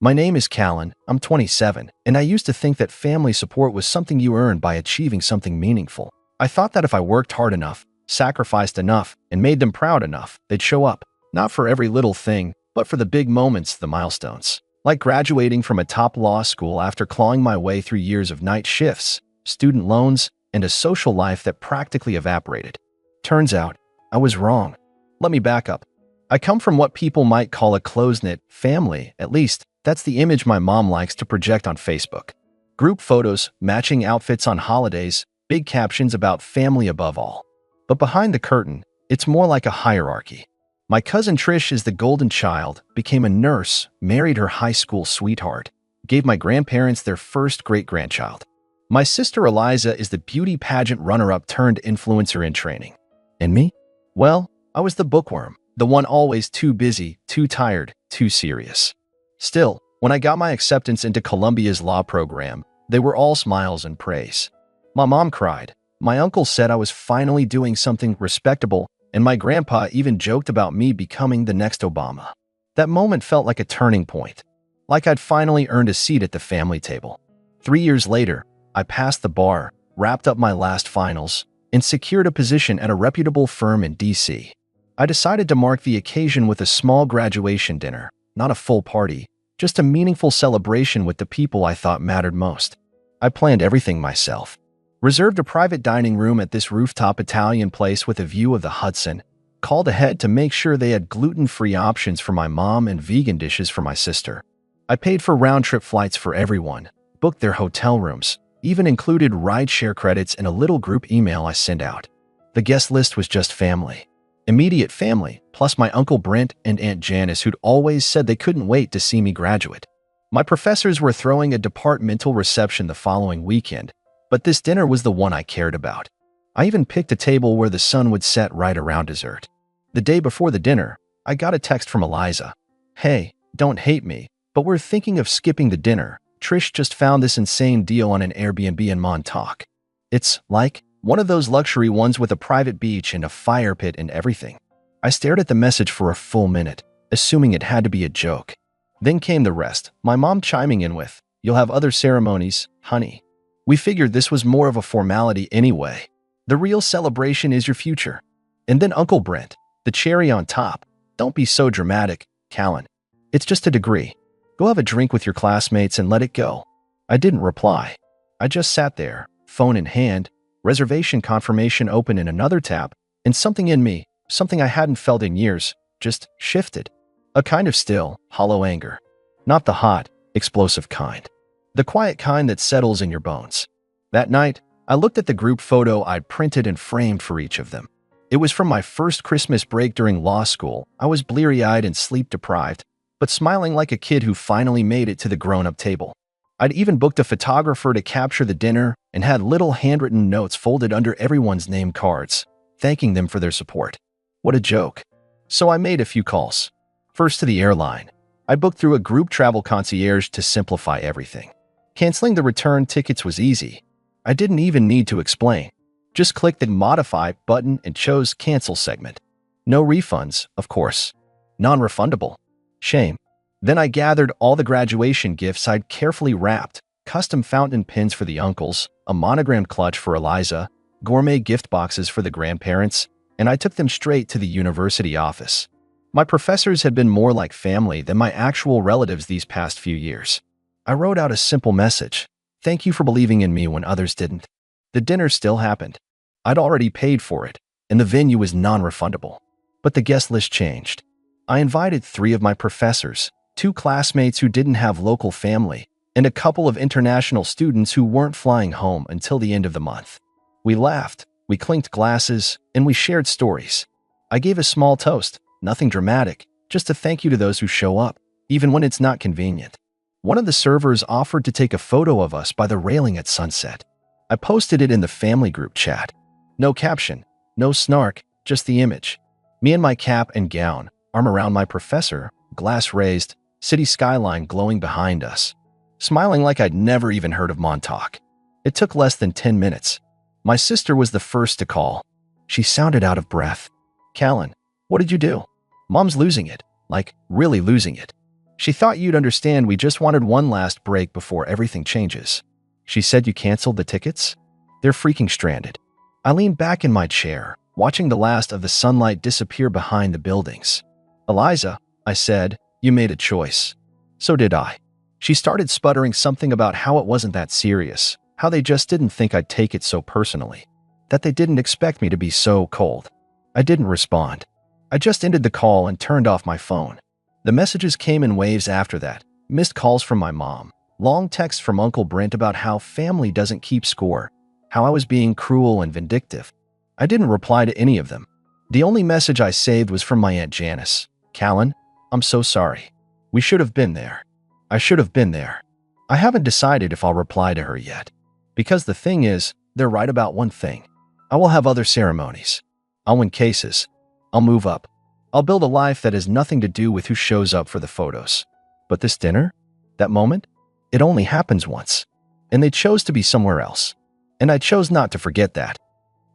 My name is Callan, I'm 27, and I used to think that family support was something you earned by achieving something meaningful. I thought that if I worked hard enough, sacrificed enough, and made them proud enough, they'd show up. Not for every little thing, but for the big moments, the milestones. Like graduating from a top law school after clawing my way through years of night shifts, student loans, and a social life that practically evaporated. Turns out, I was wrong. Let me back up. I come from what people might call a close-knit family, at least. That's the image my mom likes to project on Facebook. Group photos, matching outfits on holidays, big captions about family above all. But behind the curtain, it's more like a hierarchy. My cousin Trish is the golden child, became a nurse, married her high school sweetheart, gave my grandparents their first great-grandchild. My sister Eliza is the beauty pageant runner-up turned influencer in training. And me? Well, I was the bookworm, the one always too busy, too tired, too serious. Still, when I got my acceptance into Columbia's law program, they were all smiles and praise. My mom cried. My uncle said I was finally doing something respectable, and my grandpa even joked about me becoming the next Obama. That moment felt like a turning point, like I'd finally earned a seat at the family table. 3 years later, I passed the bar, wrapped up my last finals, and secured a position at a reputable firm in D.C. I decided to mark the occasion with a small graduation dinner, not a full party, just a meaningful celebration with the people I thought mattered most. I planned everything myself. Reserved a private dining room at this rooftop Italian place with a view of the Hudson, called ahead to make sure they had gluten-free options for my mom and vegan dishes for my sister. I paid for round-trip flights for everyone, booked their hotel rooms, even included ride-share credits in a little group email I sent out. The guest list was just family. Immediate family, plus my Uncle Brent and Aunt Janice, who'd always said they couldn't wait to see me graduate. My professors were throwing a departmental reception the following weekend, but this dinner was the one I cared about. I even picked a table where the sun would set right around dessert. The day before the dinner, I got a text from Eliza. "Hey, don't hate me, but we're thinking of skipping the dinner. Trish just found this insane deal on an Airbnb in Montauk. It's like one of those luxury ones with a private beach and a fire pit and everything." I stared at the message for a full minute, assuming it had to be a joke. Then came the rest, my mom chiming in with, "You'll have other ceremonies, honey." We figured this was more of a formality anyway. The real celebration is your future. And then Uncle Brent, the cherry on top. "Don't be so dramatic, Callan. It's just a degree. Go have a drink with your classmates and let it go." I didn't reply. I just sat there, phone in hand, reservation confirmation open in another tab, and something in me, something I hadn't felt in years, just shifted. A kind of still, hollow anger. Not the hot, explosive kind. The quiet kind that settles in your bones. That night, I looked at the group photo I'd printed and framed for each of them. It was from my first Christmas break during law school. I was bleary-eyed and sleep-deprived, but smiling like a kid who finally made it to the grown-up table. I'd even booked a photographer to capture the dinner and had little handwritten notes folded under everyone's name cards, thanking them for their support. What a joke. So I made a few calls. First to the airline. I booked through a group travel concierge to simplify everything. Canceling the return tickets was easy. I didn't even need to explain. Just clicked the Modify button and chose Cancel segment. No refunds, of course. Non-refundable. Shame. Then I gathered all the graduation gifts I'd carefully wrapped, custom fountain pens for the uncles, a monogrammed clutch for Eliza, gourmet gift boxes for the grandparents, and I took them straight to the university office. My professors had been more like family than my actual relatives these past few years. I wrote out a simple message. "Thank you for believing in me when others didn't." The dinner still happened. I'd already paid for it, and the venue was non-refundable. But the guest list changed. I invited 3 of my professors, 2 classmates who didn't have local family, and a couple of international students who weren't flying home until the end of the month. We laughed, we clinked glasses, and we shared stories. I gave a small toast, nothing dramatic, just a thank you to those who show up, even when it's not convenient. One of the servers offered to take a photo of us by the railing at sunset. I posted it in the family group chat. No caption, no snark, just the image. Me in my cap and gown, arm around my professor, glass raised, city skyline glowing behind us. Smiling like I'd never even heard of Montauk. It took less than 10 minutes. My sister was the first to call. She sounded out of breath. "Callan, what did you do?" "Mom's losing it, like really losing it. She thought you'd understand we just wanted one last break before everything changes. She said you canceled the tickets? They're freaking stranded. I leaned back in my chair, watching the last of the sunlight disappear behind the buildings. Eliza, I said, you made a choice. So did I. She started sputtering something about how it wasn't that serious, how they just didn't think I'd take it so personally, that they didn't expect me to be so cold. I didn't respond. I just ended the call and turned off my phone. The messages came in waves after that, missed calls from my mom, long texts from Uncle Brent about how family doesn't keep score, how I was being cruel and vindictive. I didn't reply to any of them. The only message I saved was from my Aunt Janice. Callan, I'm so sorry. We should have been there. I should have been there. I haven't decided if I'll reply to her yet. Because the thing is, they're right about one thing. I will have other ceremonies. I'll win cases. I'll move up. I'll build a life that has nothing to do with who shows up for the photos. But this dinner? That moment? It only happens once. And they chose to be somewhere else. And I chose not to forget that.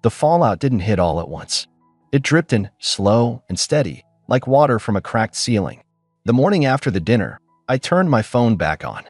The fallout didn't hit all at once. It dripped in, slow and steady, like water from a cracked ceiling. The morning after the dinner, I turned my phone back on.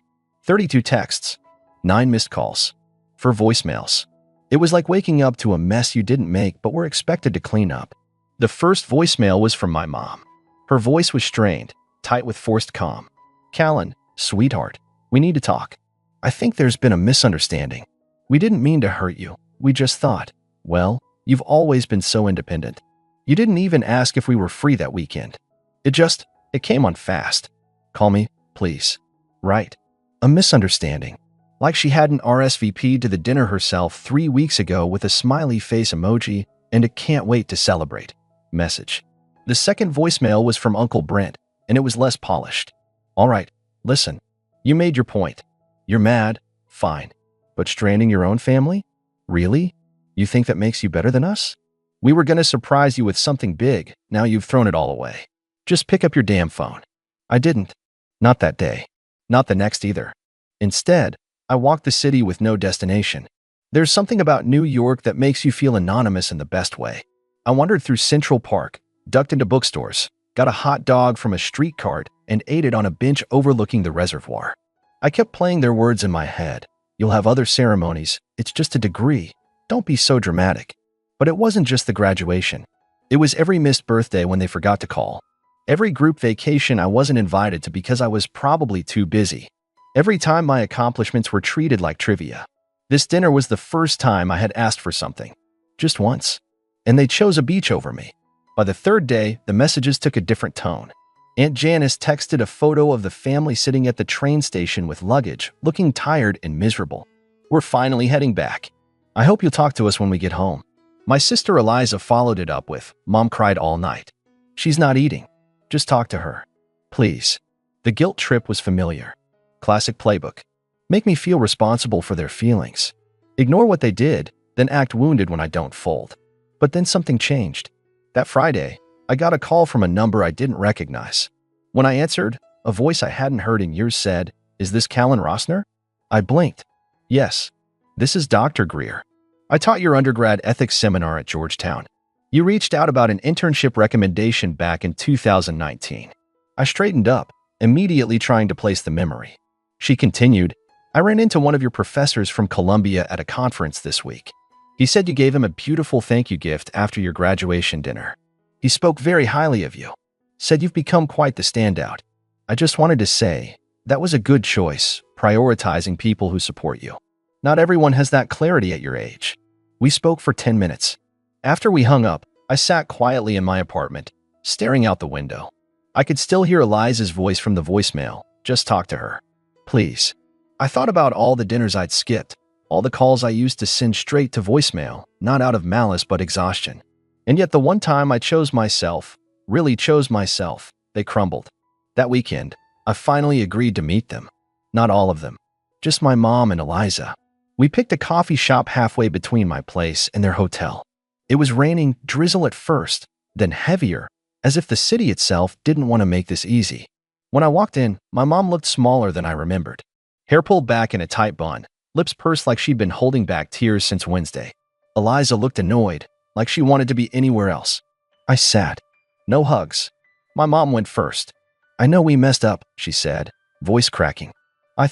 32 texts, 9 missed calls, 4 voicemails. It was like waking up to a mess you didn't make but were expected to clean up. The first voicemail was from my mom. Her voice was strained, tight with forced calm. Callan, sweetheart, we need to talk. I think there's been a misunderstanding. We didn't mean to hurt you. We just thought, well, you've always been so independent. You didn't even ask if we were free that weekend. It came on fast. Call me, please. Right. A misunderstanding. Like she hadn't RSVP'd to the dinner herself 3 weeks ago with a smiley face emoji and a can't wait to celebrate message. The second voicemail was from Uncle Brent, and it was less polished. All right, listen. You made your point. You're mad. Fine. But stranding your own family? Really? You think that makes you better than us? We were going to surprise you with something big. Now you've thrown it all away. Just pick up your damn phone. I didn't. Not that day. Not the next either. Instead, I walked the city with no destination. There's something about New York that makes you feel anonymous in the best way. I wandered through Central Park, ducked into bookstores, got a hot dog from a street cart, and ate it on a bench overlooking the reservoir. I kept playing their words in my head. You'll have other ceremonies. It's just a degree. Don't be so dramatic. But it wasn't just the graduation. It was every missed birthday when they forgot to call. Every group vacation I wasn't invited to because I was probably too busy. Every time my accomplishments were treated like trivia. This dinner was the first time I had asked for something. Just once. And they chose a beach over me. By the third day, the messages took a different tone. Aunt Janice texted a photo of the family sitting at the train station with luggage, looking tired and miserable. We're finally heading back. I hope you'll talk to us when we get home. My sister Eliza followed it up with, Mom cried all night. She's not eating. Just talk to her. Please. The guilt trip was familiar. Classic playbook. Make me feel responsible for their feelings. Ignore what they did, then act wounded when I don't fold. But then something changed. That Friday, I got a call from a number I didn't recognize. When I answered, a voice I hadn't heard in years said, Is this Callan Rossner? I blinked. Yes. This is Dr. Greer. I taught your undergrad ethics seminar at Georgetown. You reached out about an internship recommendation back in 2019. I straightened up, immediately trying to place the memory. She continued, I ran into one of your professors from Columbia at a conference this week. He said you gave him a beautiful thank you gift after your graduation dinner. He spoke very highly of you. Said you've become quite the standout. I just wanted to say, that was a good choice, prioritizing people who support you. Not everyone has that clarity at your age. We spoke for 10 minutes. After we hung up, I sat quietly in my apartment, staring out the window. I could still hear Eliza's voice from the voicemail. Just talk to her. Please. I thought about all the dinners I'd skipped, all the calls I used to send straight to voicemail, not out of malice but exhaustion. And yet the one time I chose myself, really chose myself, they crumbled. That weekend, I finally agreed to meet them. Not all of them. Just my mom and Eliza. We picked a coffee shop halfway between my place and their hotel. It was raining drizzle at first, then heavier, as if the city itself didn't want to make this easy. When I walked in, my mom looked smaller than I remembered. Hair pulled back in a tight bun, lips pursed like she'd been holding back tears since Wednesday. Eliza looked annoyed, like she wanted to be anywhere else. I sat. No hugs. My mom went first. I know we messed up, she said, voice cracking. I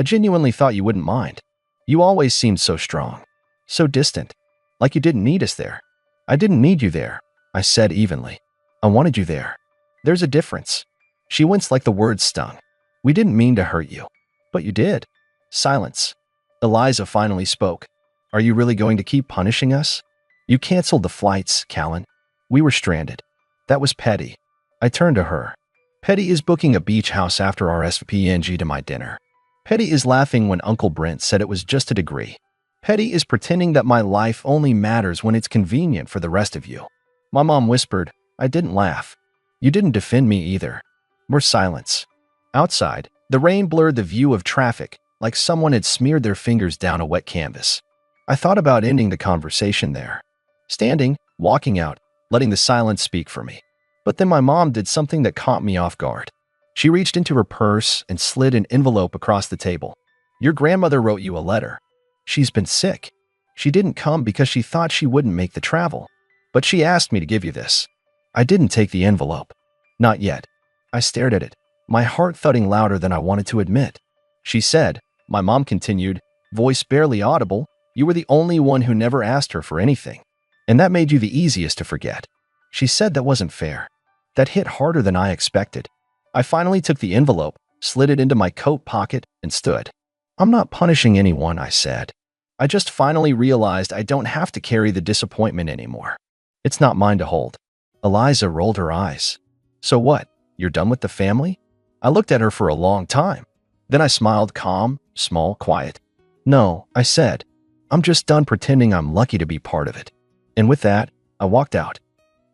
genuinely thought you wouldn't mind. You always seemed so strong, so distant, like you didn't need us there. I didn't need you there, I said evenly. I wanted you there. There's a difference. She winced like the words stung. We didn't mean to hurt you, but you did. Silence. Eliza finally spoke. Are you really going to keep punishing us? You canceled the flights, Callan. We were stranded. That was petty. I turned to her. Petty is booking a beach house after RSVPing to my dinner. Petty is laughing when Uncle Brent said it was just a degree. Petty is pretending that my life only matters when it's convenient for the rest of you. My mom whispered. I didn't laugh. You didn't defend me either. More silence. Outside, the rain blurred the view of traffic, like someone had smeared their fingers down a wet canvas. I thought about ending the conversation there. Standing, walking out, letting the silence speak for me. But then my mom did something that caught me off guard. She reached into her purse and slid an envelope across the table. Your grandmother wrote you a letter. She's been sick. She didn't come because she thought she wouldn't make the travel. But she asked me to give you this. I didn't take the envelope. Not yet. I stared at it, my heart thudding louder than I wanted to admit. She said, my mom continued, voice barely audible, you were the only one who never asked her for anything. And that made you the easiest to forget. She said that wasn't fair. That hit harder than I expected. I finally took the envelope, slid it into my coat pocket, and stood. I'm not punishing anyone, I said. I just finally realized I don't have to carry the disappointment anymore. It's not mine to hold. Eliza rolled her eyes. So what? You're done with the family? I looked at her for a long time. Then I smiled, calm, small, quiet. No, I said. I'm just done pretending I'm lucky to be part of it. And with that, I walked out.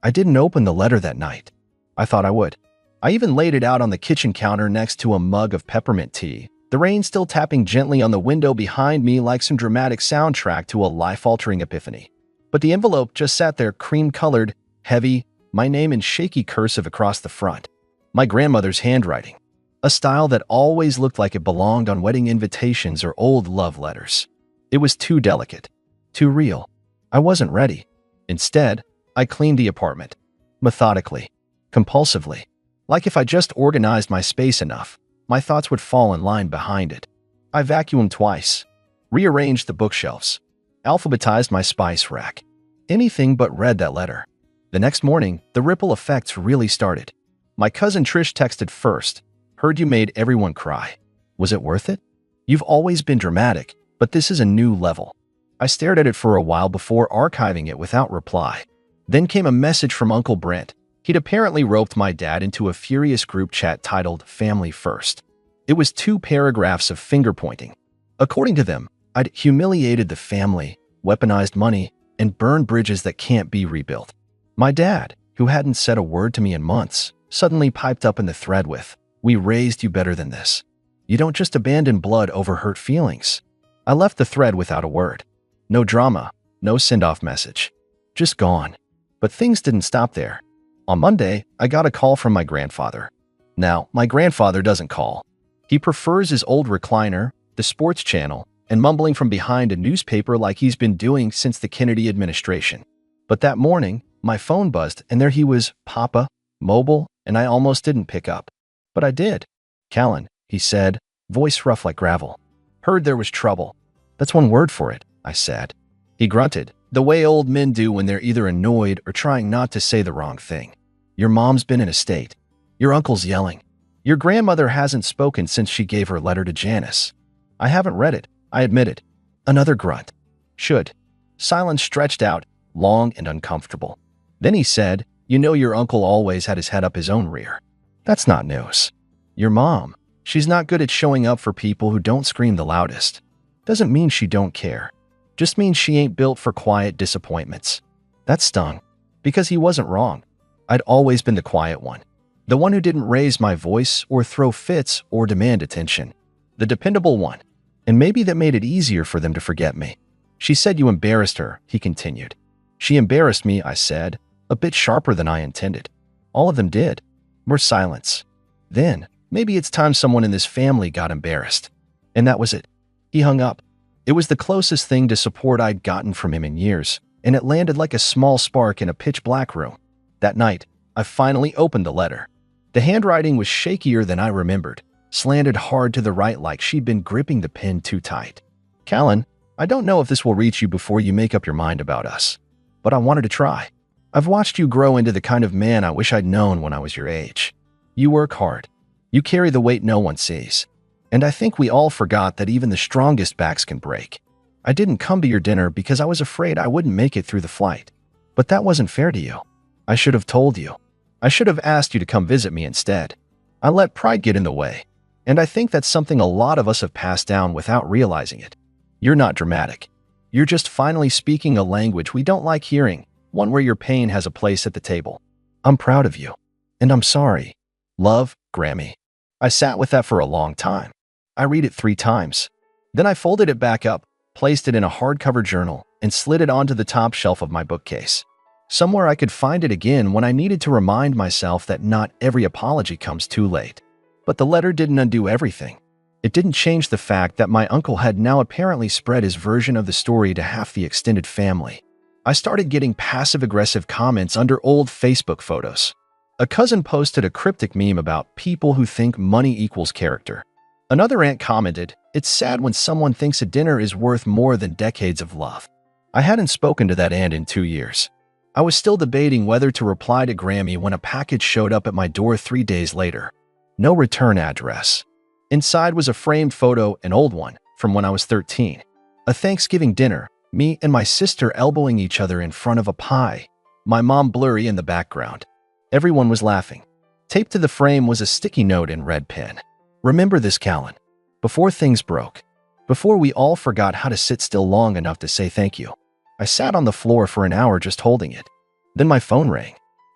I didn't open the letter that night. I thought I would. I even laid it out on the kitchen counter next to a mug of peppermint tea, the rain still tapping gently on the window behind me like some dramatic soundtrack to a life-altering epiphany. But the envelope just sat there, cream-colored, heavy, my name in shaky cursive across the front. My grandmother's handwriting, a style that always looked like it belonged on wedding invitations or old love letters. It was too delicate, too real. I wasn't ready. Instead, I cleaned the apartment, methodically, compulsively. Like if I just organized my space enough, my thoughts would fall in line behind it. I vacuumed twice, rearranged the bookshelves, alphabetized my spice rack. Anything but read that letter. The next morning, the ripple effects really started. My cousin Trish texted first. Heard you made everyone cry. Was it worth it? You've always been dramatic, but this is a new level. I stared at it for a while before archiving it without reply. Then came a message from Uncle Brent. He'd apparently roped my dad into a furious group chat titled Family First. It was 2 paragraphs of finger-pointing. According to them, I'd humiliated the family, weaponized money, and burned bridges that can't be rebuilt. My dad, who hadn't said a word to me in months, suddenly piped up in the thread with, "We raised you better than this. You don't just abandon blood over hurt feelings." I left the thread without a word. No drama, no send-off message. Just gone. But things didn't stop there. On Monday, I got a call from my grandfather. Now, my grandfather doesn't call. He prefers his old recliner, the sports channel, and mumbling from behind a newspaper like he's been doing since the Kennedy administration. But that morning, my phone buzzed and there he was, Papa, mobile, and I almost didn't pick up. But I did. "Callan," he said, voice rough like gravel. "Heard there was trouble." "That's one word for it," I said. He grunted, the way old men do when they're either annoyed or trying not to say the wrong thing. "Your mom's been in a state. Your uncle's yelling. Your grandmother hasn't spoken since she gave her letter to Janice." "I haven't read it," I admitted. Another grunt. "Should." Silence stretched out, long and uncomfortable. Then he said, "You know your uncle always had his head up his own rear. That's not news. Your mom, she's not good at showing up for people who don't scream the loudest. Doesn't mean she don't care. Just means she ain't built for quiet disappointments." That stung, because he wasn't wrong. I'd always been the quiet one. The one who didn't raise my voice or throw fits or demand attention. The dependable one. And maybe that made it easier for them to forget me. "She said you embarrassed her," he continued. "She embarrassed me," I said, a bit sharper than I intended. "All of them did." More silence. Then, maybe it's time someone in this family got embarrassed. And that was it. He hung up. It was the closest thing to support I'd gotten from him in years, and it landed like a small spark in a pitch-black room. That night, I finally opened the letter. The handwriting was shakier than I remembered, slanted hard to the right like she'd been gripping the pen too tight. Callan, I don't know if this will reach you before you make up your mind about us, but I wanted to try. I've watched you grow into the kind of man I wish I'd known when I was your age. You work hard. You carry the weight no one sees. And I think we all forgot that even the strongest backs can break. I didn't come to your dinner because I was afraid I wouldn't make it through the flight. But that wasn't fair to you. I should have told you. I should have asked you to come visit me instead. I let pride get in the way. And I think that's something a lot of us have passed down without realizing it. You're not dramatic. You're just finally speaking a language we don't like hearing, one where your pain has a place at the table. I'm proud of you. And I'm sorry. Love, Grammy. I sat with that for a long time. I read it 3 times. Then I folded it back up, placed it in a hardcover journal, and slid it onto the top shelf of my bookcase. Somewhere I could find it again when I needed to remind myself that not every apology comes too late. But the letter didn't undo everything. It didn't change the fact that my uncle had now apparently spread his version of the story to half the extended family. I started getting passive-aggressive comments under old Facebook photos. A cousin posted a cryptic meme about people who think money equals character. Another aunt commented, "It's sad when someone thinks a dinner is worth more than decades of love." I hadn't spoken to that aunt in 2 years. I was still debating whether to reply to Grammy when a package showed up at my door 3 days later. No return address. Inside was a framed photo, an old one, from when I was 13. A Thanksgiving dinner, me and my sister elbowing each other in front of a pie, my mom blurry in the background. Everyone was laughing. Taped to the frame was a sticky note in red pen. Remember this, Callan. Before things broke. Before we all forgot how to sit still long enough to say thank you. I sat on the floor for an hour just holding it. Then my phone rang.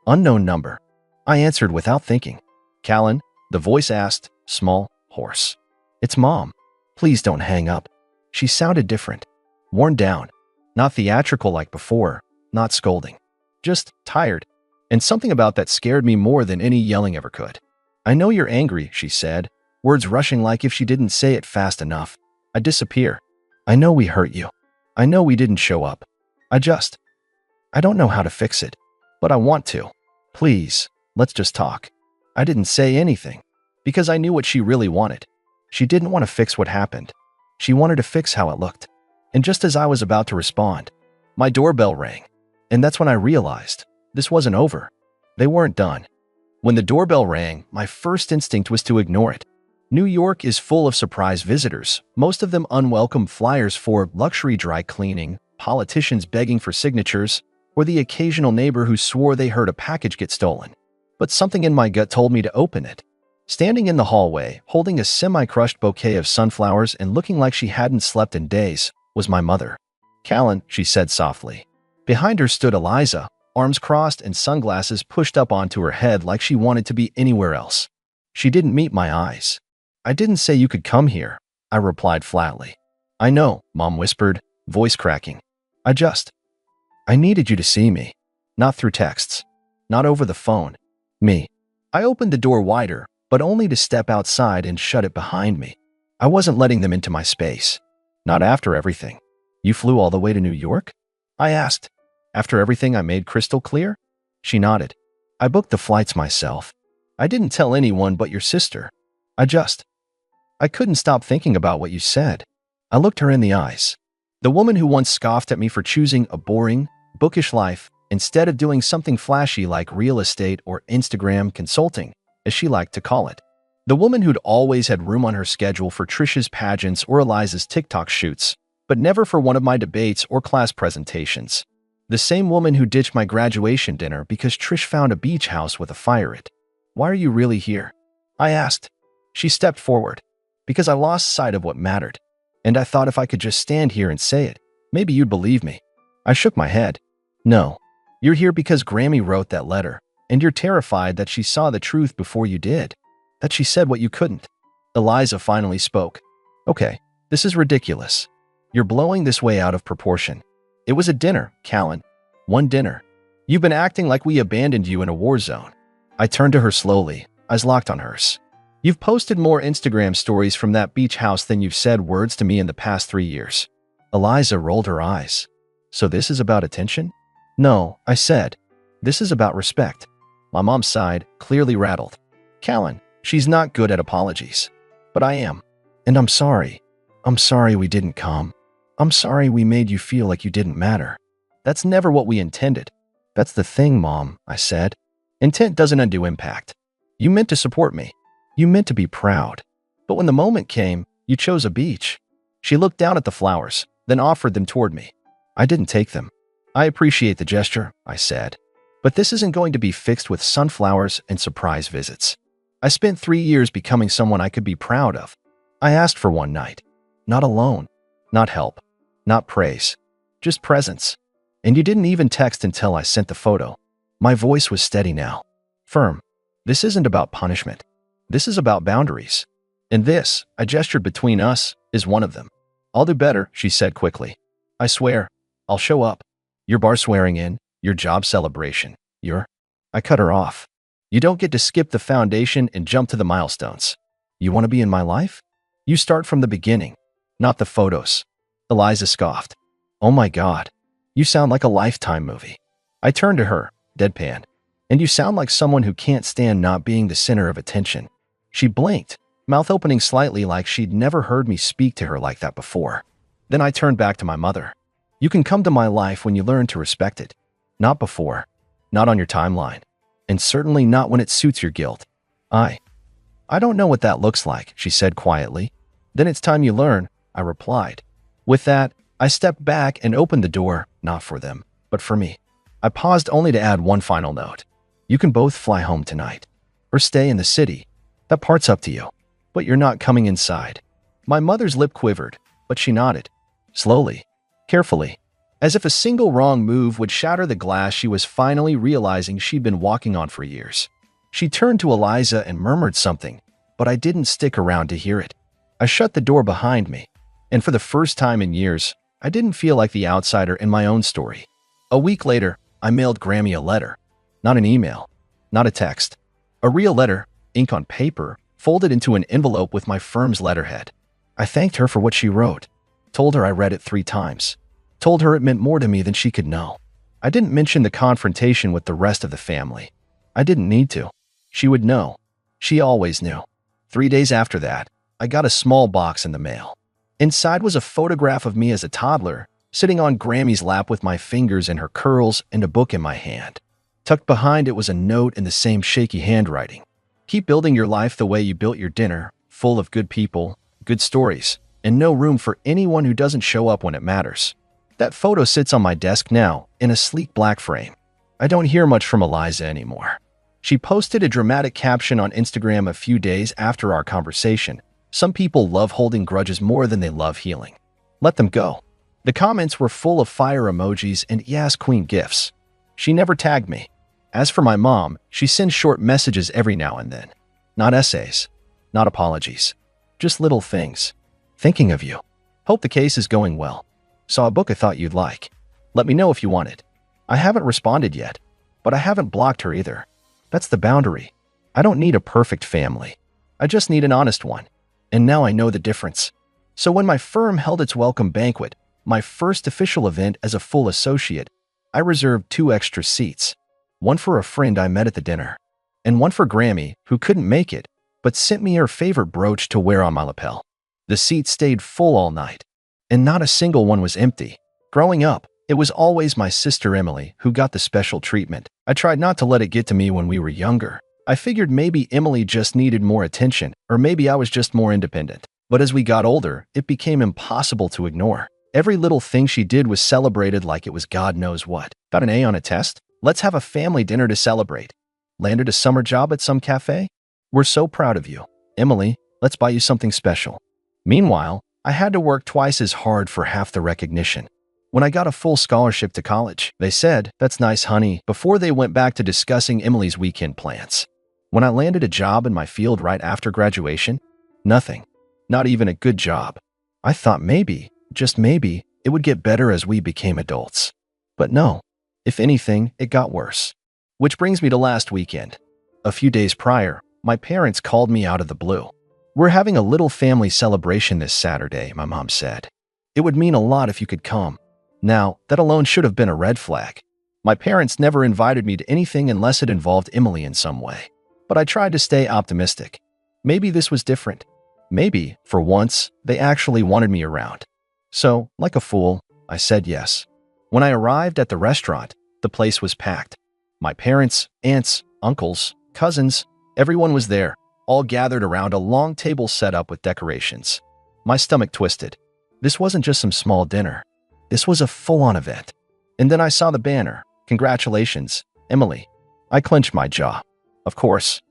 Unknown number. I answered without thinking. Callan, the voice asked, small, hoarse. It's Mom. Please don't hang up. She sounded different. Worn down. Not theatrical like before. Not scolding. Just tired. And something about that scared me more than any yelling ever could. I know you're angry, she said, words rushing like if she didn't say it fast enough. I disappear. I know we hurt you. I know we didn't show up. I don't know how to fix it, but I want to. Please, let's just talk. I didn't say anything because I knew what she really wanted. She didn't want to fix what happened. She wanted to fix how it looked. And just as I was about to respond, my doorbell rang. And that's when I realized this wasn't over. They weren't done. When the doorbell rang, my first instinct was to ignore it. New York is full of surprise visitors, most of them unwelcome flyers for luxury dry cleaning, politicians begging for signatures, or the occasional neighbor who swore they heard a package get stolen. But something in my gut told me to open it. Standing in the hallway, holding a semi-crushed bouquet of sunflowers and looking like she hadn't slept in days, was my mother. Callan, she said softly. Behind her stood Eliza, arms crossed and sunglasses pushed up onto her head like she wanted to be anywhere else. She didn't meet my eyes. I didn't say you could come here, I replied flatly. I know, Mom whispered, voice cracking. I needed you to see me. Not through texts. Not over the phone. Me. I opened the door wider, but only to step outside and shut it behind me. I wasn't letting them into my space. Not after everything. You flew all the way to New York? I asked. After everything I made crystal clear? She nodded. I booked the flights myself. I didn't tell anyone but your sister. I couldn't stop thinking about what you said. I looked her in the eyes. The woman who once scoffed at me for choosing a boring, bookish life instead of doing something flashy like real estate or Instagram consulting, as she liked to call it. The woman who'd always had room on her schedule for Trisha's pageants or Eliza's TikTok shoots, but never for one of my debates or class presentations. The same woman who ditched my graduation dinner because Trish found a beach house with a fire in it. Why are you really here? I asked. She stepped forward. Because I lost sight of what mattered. And I thought if I could just stand here and say it, maybe you'd believe me. I shook my head. No. You're here because Grammy wrote that letter, and you're terrified that she saw the truth before you did. That she said what you couldn't. Eliza finally spoke. Okay, this is ridiculous. You're blowing this way out of proportion. It was a dinner, Callan. One dinner. You've been acting like we abandoned you in a war zone. I turned to her slowly, eyes locked on hers. You've posted more Instagram stories from that beach house than you've said words to me in the past 3 years. Eliza rolled her eyes. So this is about attention? No, I said. This is about respect. My mom sighed, clearly rattled. Callan, she's not good at apologies. But I am. And I'm sorry. I'm sorry we didn't come. I'm sorry we made you feel like you didn't matter. That's never what we intended. That's the thing, Mom, I said. Intent doesn't undo impact. You meant to support me. You meant to be proud. But when the moment came, you chose a beach. She looked down at the flowers, then offered them toward me. I didn't take them. I appreciate the gesture, I said. But this isn't going to be fixed with sunflowers and surprise visits. I spent 3 years becoming someone I could be proud of. I asked for one night. Not alone. Not help. Not praise. Just presence. And you didn't even text until I sent the photo. My voice was steady now. Firm. This isn't about punishment. This is about boundaries. And this, I gestured between us, is one of them. I'll do better, she said quickly. I swear. I'll show up. Your bar swearing in, your job celebration, I cut her off. You don't get to skip the foundation and jump to the milestones. You want to be in my life? You start from the beginning, not the photos. Eliza scoffed. Oh my God. You sound like a Lifetime movie. I turned to her, deadpan. And you sound like someone who can't stand not being the center of attention. She blinked, mouth opening slightly like she'd never heard me speak to her like that before. Then I turned back to my mother. You can come to my life when you learn to respect it. Not before. Not on your timeline. And certainly not when it suits your guilt. I don't know what that looks like, she said quietly. Then it's time you learn, I replied. With that, I stepped back and opened the door, not for them, but for me. I paused only to add one final note. You can both fly home tonight. Or stay in the city. That part's up to you. But you're not coming inside. My mother's lip quivered, but she nodded. Slowly. Carefully. As if a single wrong move would shatter the glass she was finally realizing she'd been walking on for years. She turned to Eliza and murmured something, but I didn't stick around to hear it. I shut the door behind me, and for the first time in years, I didn't feel like the outsider in my own story. A week later, I mailed Grammy a letter. Not an email, not a text. A real letter, ink on paper, folded into an envelope with my firm's letterhead. I thanked her for what she wrote, told her I read it 3 times, told her it meant more to me than she could know. I didn't mention the confrontation with the rest of the family. I didn't need to. She would know. She always knew. 3 days after that, I got a small box in the mail. Inside was a photograph of me as a toddler, sitting on Grammy's lap with my fingers in her curls and a book in my hand. Tucked behind it was a note in the same shaky handwriting. Keep building your life the way you built your dinner, full of good people, good stories, and no room for anyone who doesn't show up when it matters. That photo sits on my desk now, in a sleek black frame. I don't hear much from Eliza anymore. She posted a dramatic caption on Instagram a few days after our conversation. Some people love holding grudges more than they love healing. Let them go. The comments were full of fire emojis and Yas Queen gifs. She never tagged me. As for my mom, she sends short messages every now and then. Not essays. Not apologies. Just little things. Thinking of you. Hope the case is going well. Saw a book I thought you'd like. Let me know if you want it. I haven't responded yet, but I haven't blocked her either. That's the boundary. I don't need a perfect family. I just need an honest one. And now I know the difference. So when my firm held its welcome banquet, my first official event as a full associate, I reserved 2 extra seats. One for a friend I met at the dinner, and one for Grammy, who couldn't make it, but sent me her favorite brooch to wear on my lapel. The seats stayed full all night, and not a single one was empty. Growing up, it was always my sister Emily who got the special treatment. I tried not to let it get to me when we were younger. I figured maybe Emily just needed more attention, or maybe I was just more independent. But as we got older, it became impossible to ignore. Every little thing she did was celebrated like it was God knows what. Got an A on a test? Let's have a family dinner to celebrate. Landed a summer job at some cafe? We're so proud of you. Emily, let's buy you something special. Meanwhile, I had to work twice as hard for half the recognition. When I got a full scholarship to college, they said, "That's nice, honey," before they went back to discussing Emily's weekend plans. When I landed a job in my field right after graduation, nothing. Not even a good job. I thought maybe, just maybe, it would get better as we became adults. But no. If anything, it got worse. Which brings me to last weekend. A few days prior, my parents called me out of the blue. "We're having a little family celebration this Saturday," my mom said. "It would mean a lot if you could come." Now, that alone should have been a red flag. My parents never invited me to anything unless it involved Emily in some way. but I tried to stay optimistic. Maybe this was different. Maybe, for once, they actually wanted me around. So, like a fool, I said yes. When I arrived at the restaurant, the place was packed. My parents, aunts, uncles, cousins, everyone was there, all gathered around a long table set up with decorations. My stomach twisted. This wasn't just some small dinner. This was a full-on event. And then I saw the banner. Congratulations, Emily. I clenched my jaw. Of course,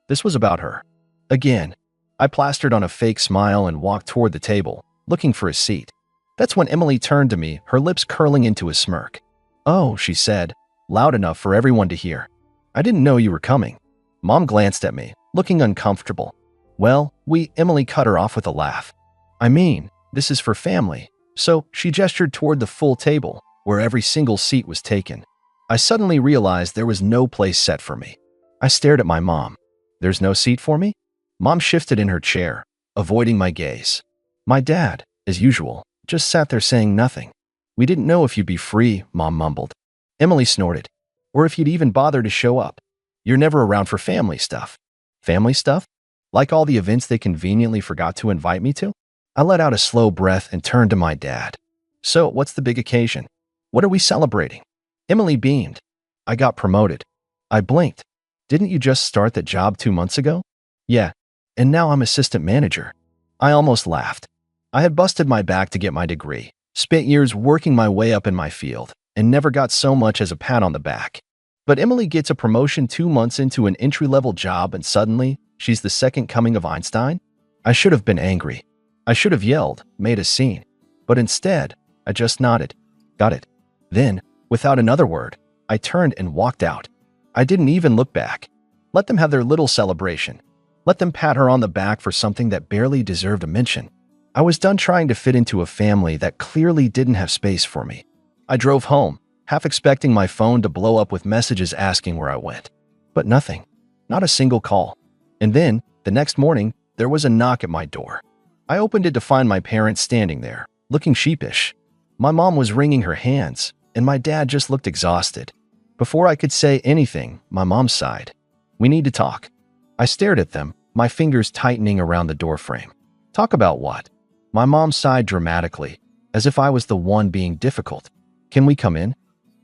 this was about her. Again, I plastered on a fake smile and walked toward the table, looking for a seat. That's when Emily turned to me, her lips curling into a smirk. "Oh," she said, loud enough for everyone to hear. "I didn't know you were coming." Mom glanced at me, looking uncomfortable. "Well, Emily cut her off with a laugh. "I mean, this is for family." So she gestured toward the full table, where every single seat was taken. I suddenly realized there was no place set for me. I stared at my mom. "There's no seat for me?" Mom shifted in her chair, avoiding my gaze. My dad, as usual, just sat there saying nothing. "We didn't know if you'd be free," Mom mumbled. Emily snorted. "Or if you'd even bother to show up. You're never around for family stuff." "Family stuff? Like all the events they conveniently forgot to invite me to?" I let out a slow breath and turned to my dad. "So, what's the big occasion? What are we celebrating?" Emily beamed. "I got promoted." I blinked. "Didn't you just start that job 2 months ago?" "Yeah, and now I'm assistant manager." I almost laughed. I had busted my back to get my degree, spent years working my way up in my field, and never got so much as a pat on the back. But Emily gets a promotion 2 months into an entry-level job and suddenly, she's the second coming of Einstein? I should have been angry. I should have yelled, made a scene. But instead, I just nodded. Got it. Then, without another word, I turned and walked out. I didn't even look back. Let them have their little celebration. Let them pat her on the back for something that barely deserved a mention. I was done trying to fit into a family that clearly didn't have space for me. I drove home, half expecting my phone to blow up with messages asking where I went. But nothing. Not a single call. And then, the next morning, there was a knock at my door. I opened it to find my parents standing there, looking sheepish. My mom was wringing her hands, and my dad just looked exhausted. Before I could say anything, my mom sighed. "We need to talk." I stared at them, my fingers tightening around the doorframe. "Talk about what?" My mom sighed dramatically, as if I was the one being difficult. "Can we come in?"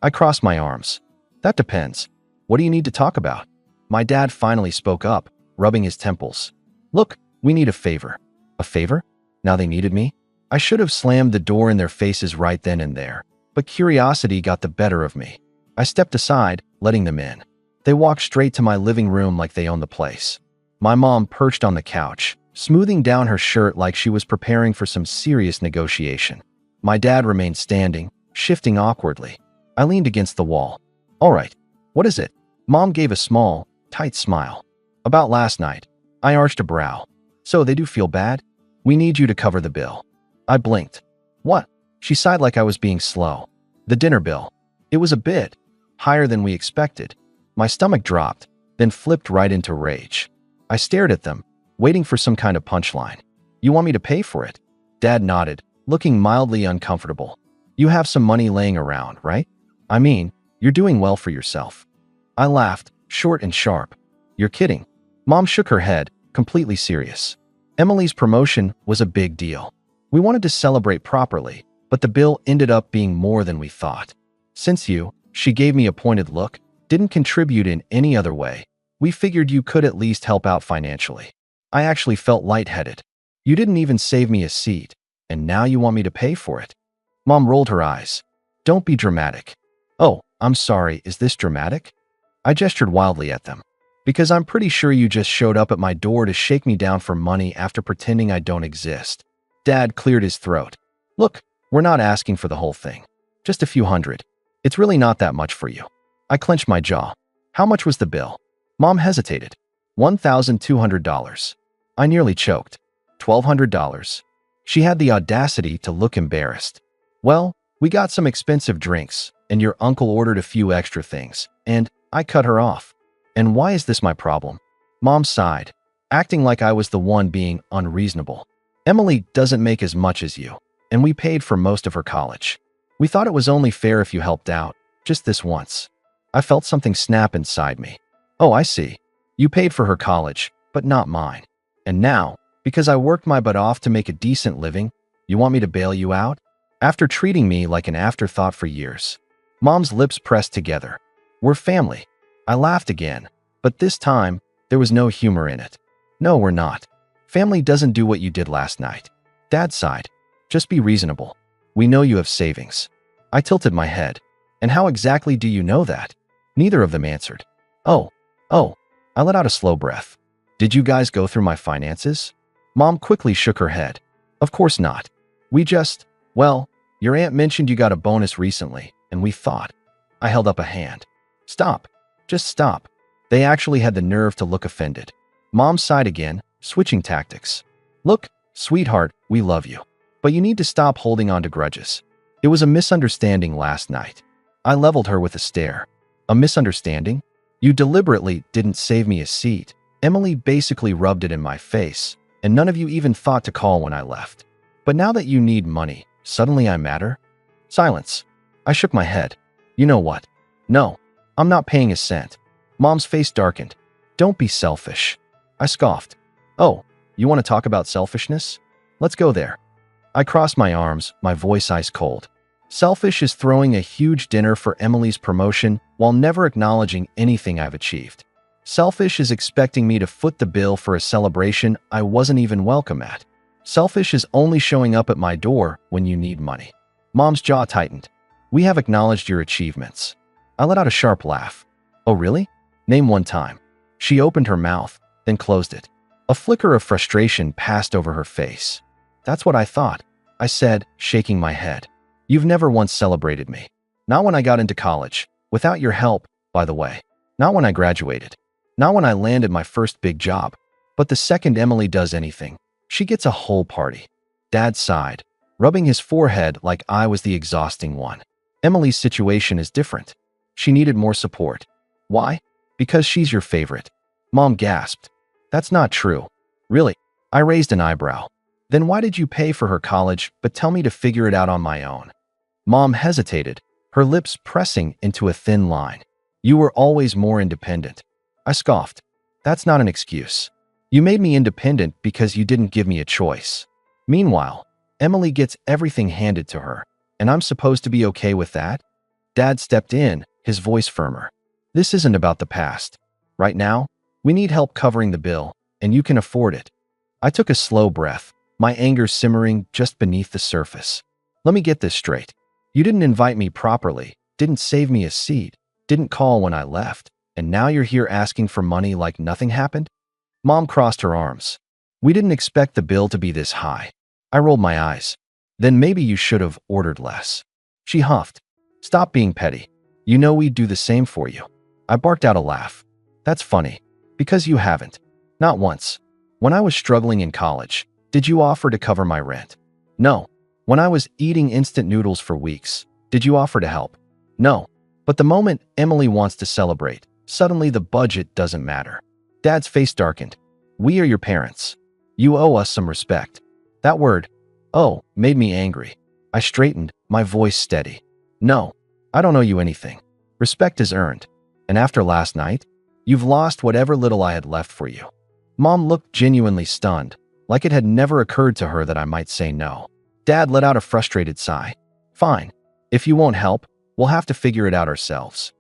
I crossed my arms. "That depends. What do you need to talk about?" My dad finally spoke up, rubbing his temples. "Look, we need a favor." A favor? Now they needed me? I should have slammed the door in their faces right then and there, but curiosity got the better of me. I stepped aside, letting them in. They walked straight to my living room like they owned the place. My mom perched on the couch, smoothing down her shirt like she was preparing for some serious negotiation. My dad remained standing, shifting awkwardly. I leaned against the wall. "All right, what is it?" Mom gave a small, tight smile. "About last night." I arched a brow. "So they do feel bad? We need you to cover the bill." I blinked. "What?" She sighed like I was being slow. "The dinner bill." It was a bit higher than we expected. My stomach dropped, then flipped right into rage. I stared at them, waiting for some kind of punchline. "You want me to pay for it?" Dad nodded, looking mildly uncomfortable. "You have some money laying around, right? I mean, you're doing well for yourself." I laughed, short and sharp. "You're kidding." Mom shook her head, completely serious. Emily's promotion was a big deal. We wanted to celebrate properly, but the bill ended up being more than we thought. "Since you," she gave me a pointed look, "didn't contribute in any other way, we figured you could at least help out financially." I actually felt lightheaded. "You didn't even save me a seat, and now you want me to pay for it?" Mom rolled her eyes. "Don't be dramatic." "Oh, I'm sorry, is this dramatic?" I gestured wildly at them. "Because I'm pretty sure you just showed up at my door to shake me down for money after pretending I don't exist." Dad cleared his throat. "Look, we're not asking for the whole thing. Just a few hundred. It's really not that much for you." I clenched my jaw. "How much was the bill?" Mom hesitated. $1,200. I nearly choked. $1,200. She had the audacity to look embarrassed. "Well, we got some expensive drinks, and your uncle ordered a few extra things, and I cut her off." "And why is this my problem?" Mom sighed, acting like I was the one being unreasonable. "Emily doesn't make as much as you, and we paid for most of her college. We thought it was only fair if you helped out, just this once." I felt something snap inside me. "Oh, I see. You paid for her college, but not mine. And now, because I worked my butt off to make a decent living, you want me to bail you out? After treating me like an afterthought for years. Mom's lips pressed together. We're family. I laughed again, but this time, there was no humor in it. No, we're not. Family doesn't do what you did last night. Dad sighed. Just be reasonable. We know you have savings. I tilted my head. And how exactly do you know that? Neither of them answered. Oh. I let out a slow breath. Did you guys go through my finances? Mom quickly shook her head. Of course not. Well, your aunt mentioned you got a bonus recently, and we thought. I held up a hand. Stop. Just stop. They actually had the nerve to look offended. Mom sighed again, switching tactics. Look, sweetheart, we love you. But you need to stop holding on to grudges. It was a misunderstanding last night. I leveled her with a stare. A misunderstanding? You deliberately didn't save me a seat. Emily basically rubbed it in my face, and none of you even thought to call when I left. But now that you need money, suddenly I matter? Silence. I shook my head. You know what? No, I'm not paying a cent. Mom's face darkened. Don't be selfish. I scoffed. Oh, you want to talk about selfishness? Let's go there. I crossed my arms, my voice ice cold. Selfish is throwing a huge dinner for Emily's promotion while never acknowledging anything I've achieved. Selfish is expecting me to foot the bill for a celebration I wasn't even welcome at. Selfish is only showing up at my door when you need money. Mom's jaw tightened. We have acknowledged your achievements. I let out a sharp laugh. Oh, really? Name one time. She opened her mouth, then closed it. A flicker of frustration passed over her face. That's what I thought, I said, shaking my head. You've never once celebrated me. Not when I got into college, without your help, by the way. Not when I graduated. Not when I landed my first big job. But the second Emily does anything, she gets a whole party. Dad sighed, rubbing his forehead like I was the exhausting one. Emily's situation is different. She needed more support. Why? Because she's your favorite. Mom gasped. That's not true. Really? I raised an eyebrow. Then why did you pay for her college but tell me to figure it out on my own? Mom hesitated, her lips pressing into a thin line. You were always more independent. I scoffed. That's not an excuse. You made me independent because you didn't give me a choice. Meanwhile, Emily gets everything handed to her, and I'm supposed to be okay with that? Dad stepped in, his voice firmer. This isn't about the past. Right now, we need help covering the bill, and you can afford it. I took a slow breath, my anger simmering just beneath the surface. Let me get this straight. You didn't invite me properly, didn't save me a seat, didn't call when I left, and now you're here asking for money like nothing happened? Mom crossed her arms. We didn't expect the bill to be this high. I rolled my eyes. Then maybe you should have ordered less. She huffed. Stop being petty. You know we'd do the same for you. I barked out a laugh. That's funny. Because you haven't. Not once. When I was struggling in college, did you offer to cover my rent? No. When I was eating instant noodles for weeks, did you offer to help? No. But the moment Emily wants to celebrate, suddenly the budget doesn't matter. Dad's face darkened. We are your parents. You owe us some respect. That word, oh, made me angry. I straightened, my voice steady. No, I don't owe you anything. Respect is earned. And after last night, you've lost whatever little I had left for you. Mom looked genuinely stunned, like it had never occurred to her that I might say no. Dad let out a frustrated sigh. Fine. If you won't help, we'll have to figure it out ourselves.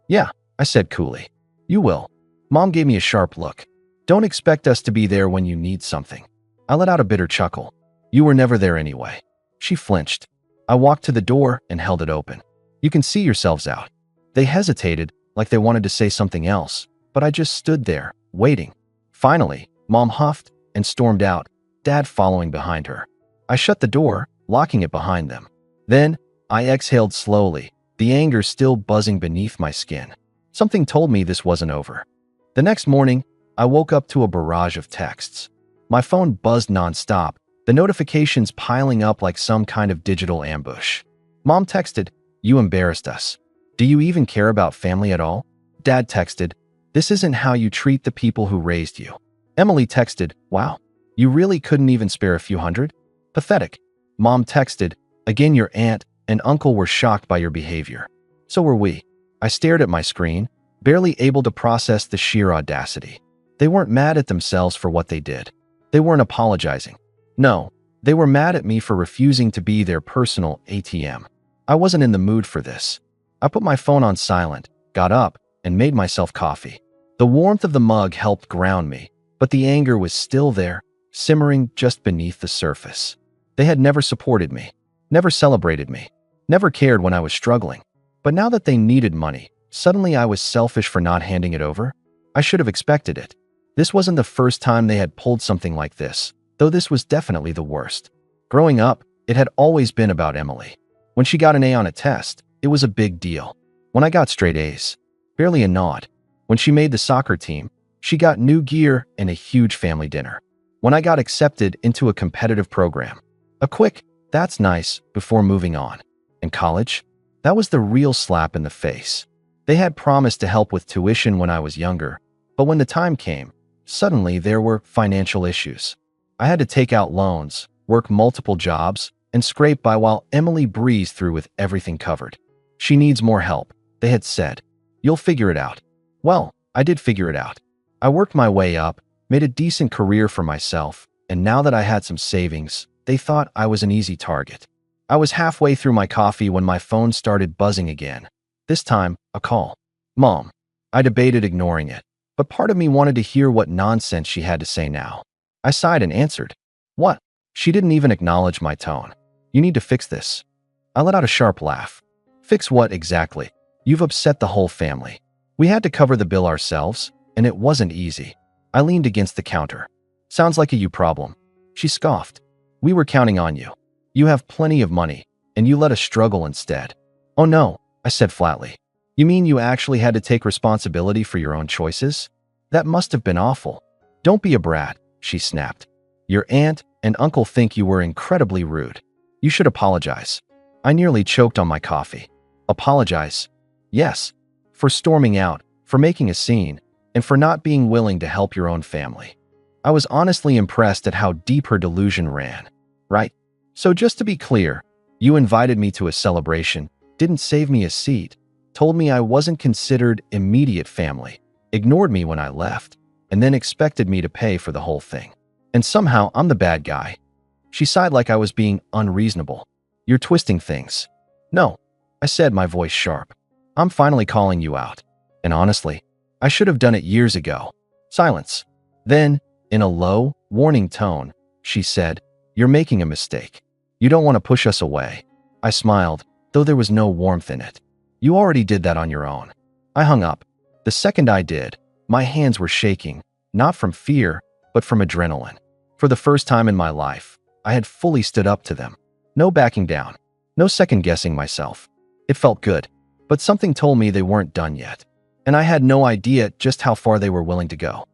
Yeah, I said coolly. You will. Mom gave me a sharp look. Don't expect us to be there when you need something. I let out a bitter chuckle. You were never there anyway. She flinched. I walked to the door and held it open. You can see yourselves out. They hesitated, like they wanted to say something else, but I just stood there, waiting. Finally, Mom huffed and stormed out, Dad following behind her. I shut the door, locking it behind them. Then, I exhaled slowly, the anger still buzzing beneath my skin. Something told me this wasn't over. The next morning, I woke up to a barrage of texts. My phone buzzed nonstop, the notifications piling up like some kind of digital ambush. Mom texted, You embarrassed us. Do you even care about family at all? Dad texted, This isn't how you treat the people who raised you. Emily texted, Wow, you really couldn't even spare a few hundred? Pathetic. Mom texted, Again, your aunt and uncle were shocked by your behavior. So were we. I stared at my screen, barely able to process the sheer audacity. They weren't mad at themselves for what they did. They weren't apologizing. No, they were mad at me for refusing to be their personal ATM. I wasn't in the mood for this. I put my phone on silent, got up, and made myself coffee. The warmth of the mug helped ground me, but the anger was still there, simmering just beneath the surface. They had never supported me, never celebrated me, never cared when I was struggling. But now that they needed money, suddenly I was selfish for not handing it over? I should have expected it. This wasn't the first time they had pulled something like this, though this was definitely the worst. Growing up, it had always been about Emily. When she got an A on a test, it was a big deal. When I got straight A's, barely a nod. When she made the soccer team, she got new gear and a huge family dinner. When I got accepted into a competitive program, a quick, "That's nice," before moving on. In college, that was the real slap in the face. They had promised to help with tuition when I was younger, but when the time came, suddenly there were financial issues. I had to take out loans, work multiple jobs, and scrape by while Emily breezed through with everything covered. "She needs more help," they had said. "You'll figure it out." Well, I did figure it out. I worked my way up, made a decent career for myself, and now that I had some savings, they thought I was an easy target. I was halfway through my coffee when my phone started buzzing again. This time, a call. "Mom." I debated ignoring it, but part of me wanted to hear what nonsense she had to say now. I sighed and answered. "What?" She didn't even acknowledge my tone. "You need to fix this." I let out a sharp laugh. "Fix what exactly? You've upset the whole family." We had to cover the bill ourselves, and it wasn't easy. I leaned against the counter. "Sounds like a you problem." She scoffed. "We were counting on you. You have plenty of money, and you let us struggle instead." "Oh no," I said flatly. "You mean you actually had to take responsibility for your own choices? That must have been awful." "Don't be a brat," she snapped. "Your aunt and uncle think you were incredibly rude. You should apologize." I nearly choked on my coffee. Apologize? Yes. For storming out, for making a scene, and for not being willing to help your own family. I was honestly impressed at how deep her delusion ran. Right? "So just to be clear, you invited me to a celebration, didn't save me a seat, told me I wasn't considered immediate family, ignored me when I left, and then expected me to pay for the whole thing. And somehow I'm the bad guy." She sighed like I was being unreasonable. "You're twisting things." "No," I said, my voice sharp. "I'm finally calling you out. And honestly, I should have done it years ago." Silence. Then, in a low, warning tone, she said, "You're making a mistake. You don't want to push us away." I smiled, though there was no warmth in it. "You already did that on your own." I hung up. The second I did, my hands were shaking, not from fear, but from adrenaline. For the first time in my life, I had fully stood up to them. No backing down. No second-guessing myself. It felt good, but something told me they weren't done yet. And I had no idea just how far they were willing to go.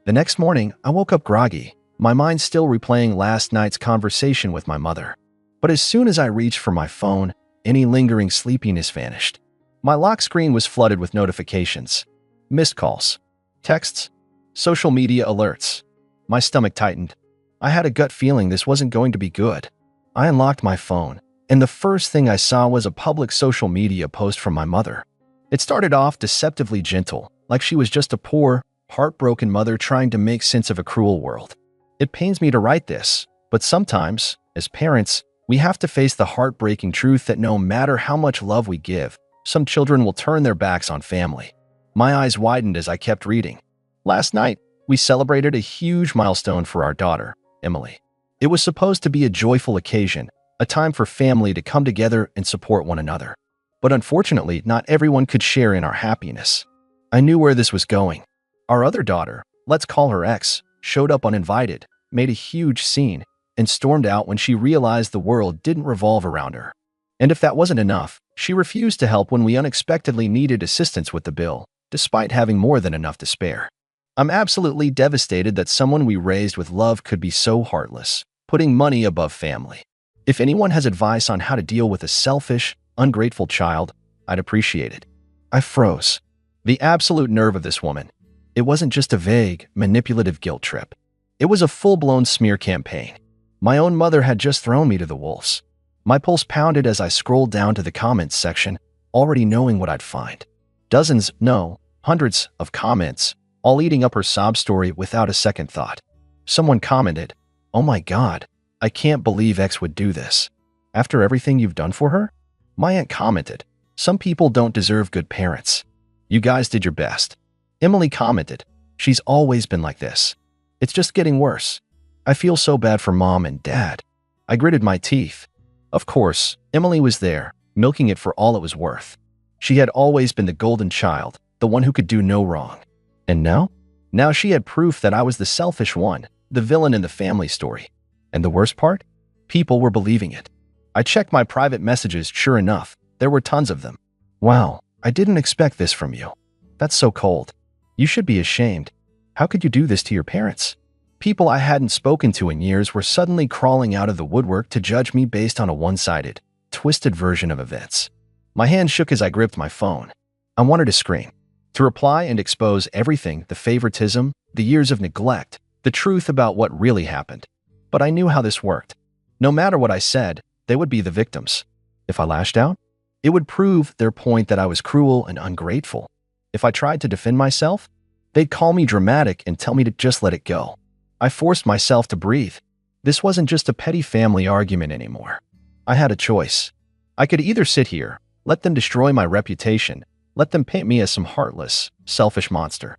The next morning, I woke up groggy, my mind still replaying last night's conversation with my mother. But as soon as I reached for my phone, any lingering sleepiness vanished. My lock screen was flooded with notifications, missed calls, texts, social media alerts. My stomach tightened. I had a gut feeling this wasn't going to be good. I unlocked my phone, and the first thing I saw was a public social media post from my mother. It started off deceptively gentle, like she was just a poor, heartbroken mother trying to make sense of a cruel world. It pains me to write this, but sometimes, as parents, we have to face the heartbreaking truth that no matter how much love we give, some children will turn their backs on family. My eyes widened as I kept reading. Last night, we celebrated a huge milestone for our daughter, Emily. It was supposed to be a joyful occasion, a time for family to come together and support one another. But unfortunately, not everyone could share in our happiness. I knew where this was going. Our other daughter, let's call her X, showed up uninvited, made a huge scene, and stormed out when she realized the world didn't revolve around her. And if that wasn't enough, she refused to help when we unexpectedly needed assistance with the bill, despite having more than enough to spare. I'm absolutely devastated that someone we raised with love could be so heartless, putting money above family. If anyone has advice on how to deal with a selfish, ungrateful child, I'd appreciate it. I froze. The absolute nerve of this woman. It wasn't just a vague, manipulative guilt trip. It was a full-blown smear campaign. My own mother had just thrown me to the wolves. My pulse pounded as I scrolled down to the comments section, already knowing what I'd find. Dozens, no, hundreds of comments, all eating up her sob story without a second thought. Someone commented, "Oh my God, I can't believe X would do this. After everything you've done for her?" My aunt commented, "Some people don't deserve good parents. You guys did your best." Emily commented, "She's always been like this. It's just getting worse. I feel so bad for Mom and Dad." I gritted my teeth. Of course, Emily was there, milking it for all it was worth. She had always been the golden child, the one who could do no wrong. And now? Now she had proof that I was the selfish one, the villain in the family story. And the worst part? People were believing it. I checked my private messages, sure enough, there were tons of them. "Wow, I didn't expect this from you. That's so cold. You should be ashamed. How could you do this to your parents?" People I hadn't spoken to in years were suddenly crawling out of the woodwork to judge me based on a one-sided, twisted version of events. My hand shook as I gripped my phone. I wanted to scream, to reply and expose everything, the favoritism, the years of neglect, the truth about what really happened. But I knew how this worked. No matter what I said, they would be the victims. If I lashed out, it would prove their point that I was cruel and ungrateful. If I tried to defend myself, they'd call me dramatic and tell me to just let it go. I forced myself to breathe. This wasn't just a petty family argument anymore. I had a choice. I could either sit here, let them destroy my reputation, let them paint me as some heartless, selfish monster,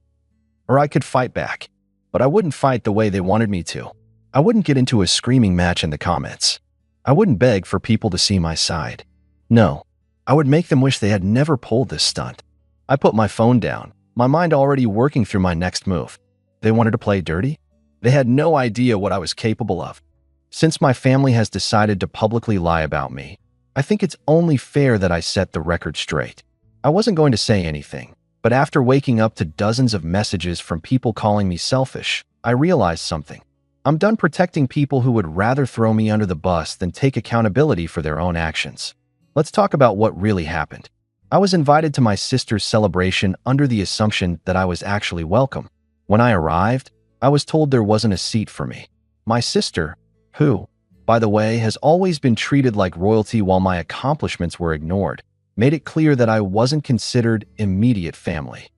or I could fight back. But I wouldn't fight the way they wanted me to. I wouldn't get into a screaming match in the comments. I wouldn't beg for people to see my side. No, I would make them wish they had never pulled this stunt. I put my phone down, my mind already working through my next move. They wanted to play dirty? They had no idea what I was capable of. Since my family has decided to publicly lie about me, I think it's only fair that I set the record straight. I wasn't going to say anything, but after waking up to dozens of messages from people calling me selfish, I realized something. I'm done protecting people who would rather throw me under the bus than take accountability for their own actions. Let's talk about what really happened. I was invited to my sister's celebration under the assumption that I was actually welcome. When I arrived, I was told there wasn't a seat for me. My sister, who, by the way, has always been treated like royalty while my accomplishments were ignored, made it clear that I wasn't considered immediate family.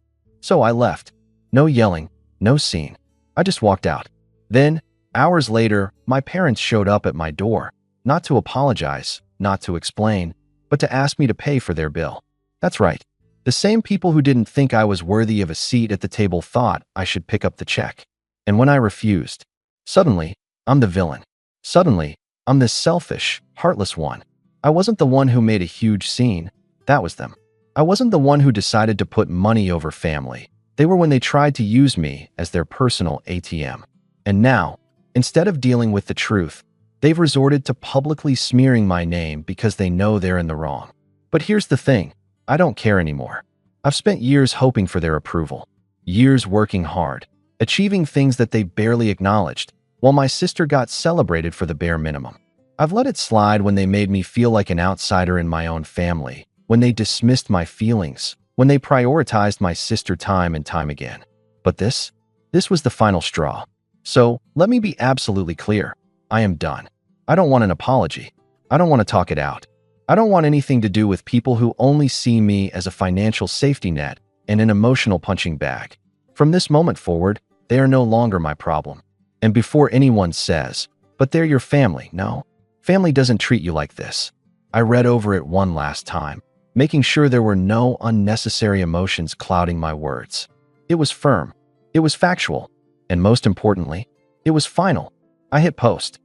So I left. No yelling, no scene. I just walked out. Then, hours later, my parents showed up at my door, not to apologize, not to explain, but to ask me to pay for their bill. That's right. The same people who didn't think I was worthy of a seat at the table thought I should pick up the check. And when I refused, suddenly, I'm the villain. Suddenly, I'm this selfish, heartless one. I wasn't the one who made a huge scene. That was them. I wasn't the one who decided to put money over family. They were when they tried to use me as their personal ATM. And now, instead of dealing with the truth, they've resorted to publicly smearing my name because they know they're in the wrong. But here's the thing. I don't care anymore. I've spent years hoping for their approval. Years working hard, achieving things that they barely acknowledged, while my sister got celebrated for the bare minimum. I've let it slide when they made me feel like an outsider in my own family, when they dismissed my feelings, when they prioritized my sister time and time again. But this was the final straw. So, let me be absolutely clear. I am done. I don't want an apology. I don't want to talk it out. I don't want anything to do with people who only see me as a financial safety net and an emotional punching bag. From this moment forward, they are no longer my problem. And before anyone says, "But they're your family," no, family doesn't treat you like this. I read over it one last time, making sure there were no unnecessary emotions clouding my words. It was firm. It was factual. And most importantly, it was final. I hit post.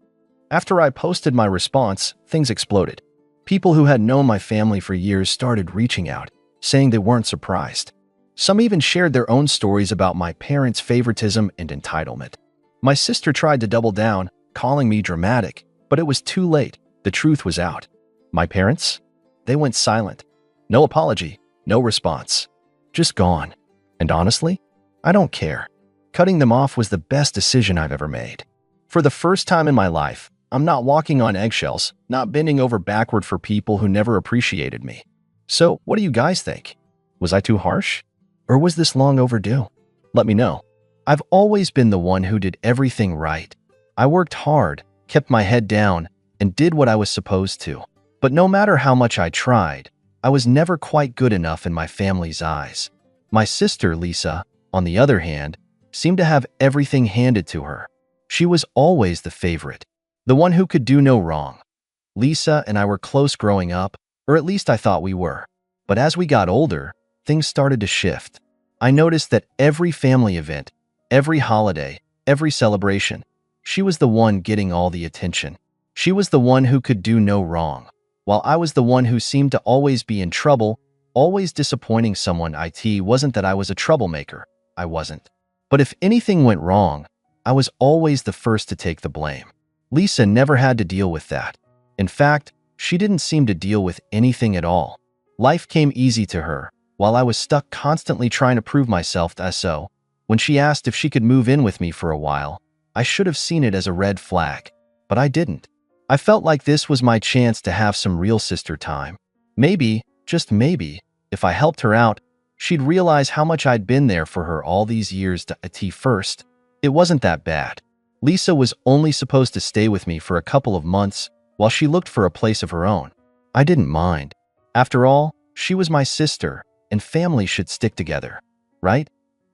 After I posted my response, things exploded. People who had known my family for years started reaching out, saying they weren't surprised. Some even shared their own stories about my parents' favoritism and entitlement. My sister tried to double down, calling me dramatic, but it was too late. The truth was out. My parents? They went silent. No apology, no response. Just gone. And honestly, I don't care. Cutting them off was the best decision I've ever made. For the first time in my life, I'm not walking on eggshells, not bending over backward for people who never appreciated me. So, what do you guys think? Was I too harsh? Or was this long overdue? Let me know. I've always been the one who did everything right. I worked hard, kept my head down, and did what I was supposed to. But no matter how much I tried, I was never quite good enough in my family's eyes. My sister, Lisa, on the other hand, seemed to have everything handed to her. She was always the favorite, the one who could do no wrong. Lisa and I were close growing up, or at least I thought we were. But as we got older, things started to shift. I noticed that every family event, every holiday, every celebration, she was the one getting all the attention. She was the one who could do no wrong, while I was the one who seemed to always be in trouble, always disappointing someone. It wasn't that I was a troublemaker. I wasn't. But if anything went wrong, I was always the first to take the blame. Lisa never had to deal with that. In fact, she didn't seem to deal with anything at all. Life came easy to her, while I was stuck constantly trying to prove myself. So, when she asked if she could move in with me for a while, I should have seen it as a red flag, but I didn't. I felt like this was my chance to have some real sister time. Maybe, just maybe, if I helped her out, she'd realize how much I'd been there for her all these years. First, it wasn't that bad. Lisa was only supposed to stay with me for a couple of months while she looked for a place of her own. I didn't mind. After all, she was my sister, and family should stick together, right?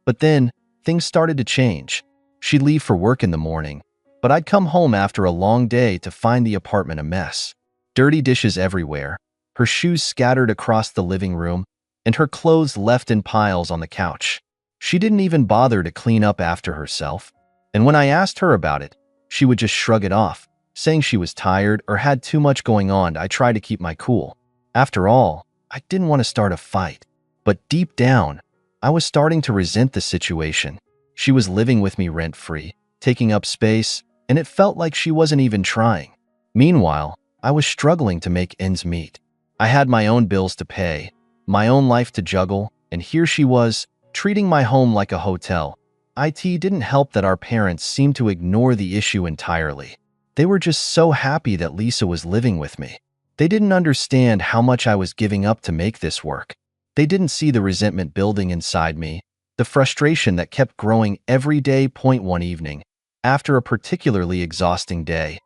But then, things started to change. She'd leave for work in the morning, but I'd come home after a long day to find the apartment a mess. Dirty dishes everywhere, her shoes scattered across the living room, and her clothes left in piles on the couch. She didn't even bother to clean up after herself, and when I asked her about it, she would just shrug it off, saying she was tired or had too much going on. I tried to keep my cool. After all, I didn't want to start a fight, but deep down, I was starting to resent the situation. She was living with me rent-free, taking up space, and it felt like she wasn't even trying. Meanwhile, I was struggling to make ends meet. I had my own bills to pay, my own life to juggle, and here she was, treating my home like a hotel. It didn't help that our parents seemed to ignore the issue entirely. They were just so happy that Lisa was living with me. They didn't understand how much I was giving up to make this work. They didn't see the resentment building inside me, the frustration that kept growing every day. One evening, after a particularly exhausting day,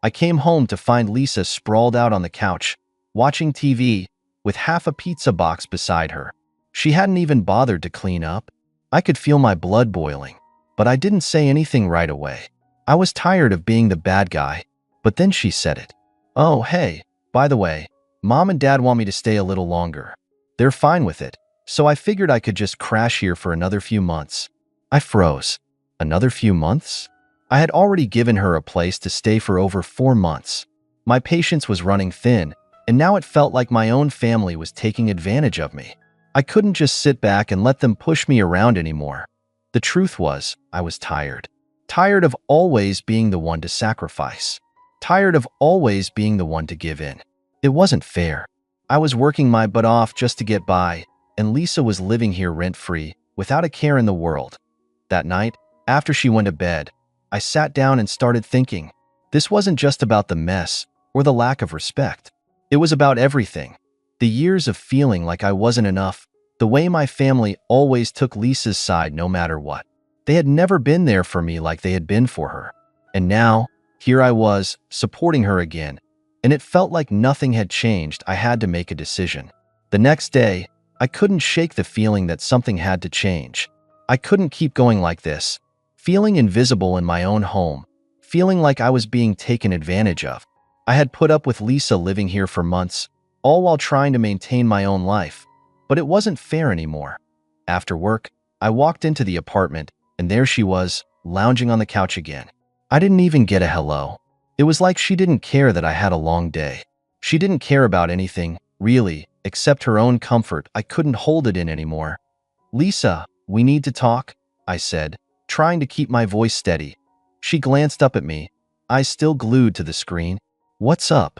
I came home to find Lisa sprawled out on the couch, watching TV, with half a pizza box beside her. She hadn't even bothered to clean up. I could feel my blood boiling, but I didn't say anything right away. I was tired of being the bad guy, but then she said it. "Oh, hey, by the way, Mom and Dad want me to stay a little longer. They're fine with it, so I figured I could just crash here for another few months." I froze. Another few months? I had already given her a place to stay for over 4 months. My patience was running thin, and now it felt like my own family was taking advantage of me. I couldn't just sit back and let them push me around anymore. The truth was, I was tired. Tired of always being the one to sacrifice. Tired of always being the one to give in. It wasn't fair. I was working my butt off just to get by, and Lisa was living here rent-free, without a care in the world. That night, after she went to bed, I sat down and started thinking. This wasn't just about the mess or the lack of respect. It was about everything. The years of feeling like I wasn't enough, the way my family always took Lisa's side no matter what. They had never been there for me like they had been for her. And now, here I was, supporting her again, and it felt like nothing had changed. I had to make a decision. The next day, I couldn't shake the feeling that something had to change. I couldn't keep going like this, feeling invisible in my own home, feeling like I was being taken advantage of. I had put up with Lisa living here for months, all while trying to maintain my own life, but it wasn't fair anymore. After work, I walked into the apartment, and there she was, lounging on the couch again. I didn't even get a hello. It was like she didn't care that I had a long day. She didn't care about anything, really, except her own comfort. I couldn't hold it in anymore. "Lisa, we need to talk," I said, trying to keep my voice steady. She glanced up at me, eyes still glued to the screen. "What's up?"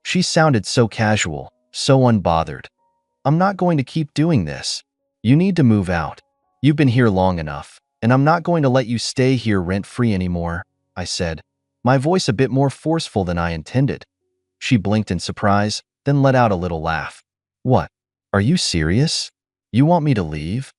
She sounded so casual, so unbothered. "I'm not going to keep doing this. You need to move out. You've been here long enough, and I'm not going to let you stay here rent-free anymore," I said, my voice a bit more forceful than I intended. She blinked in surprise, then let out a little laugh. "What? Are you serious? You want me to leave?"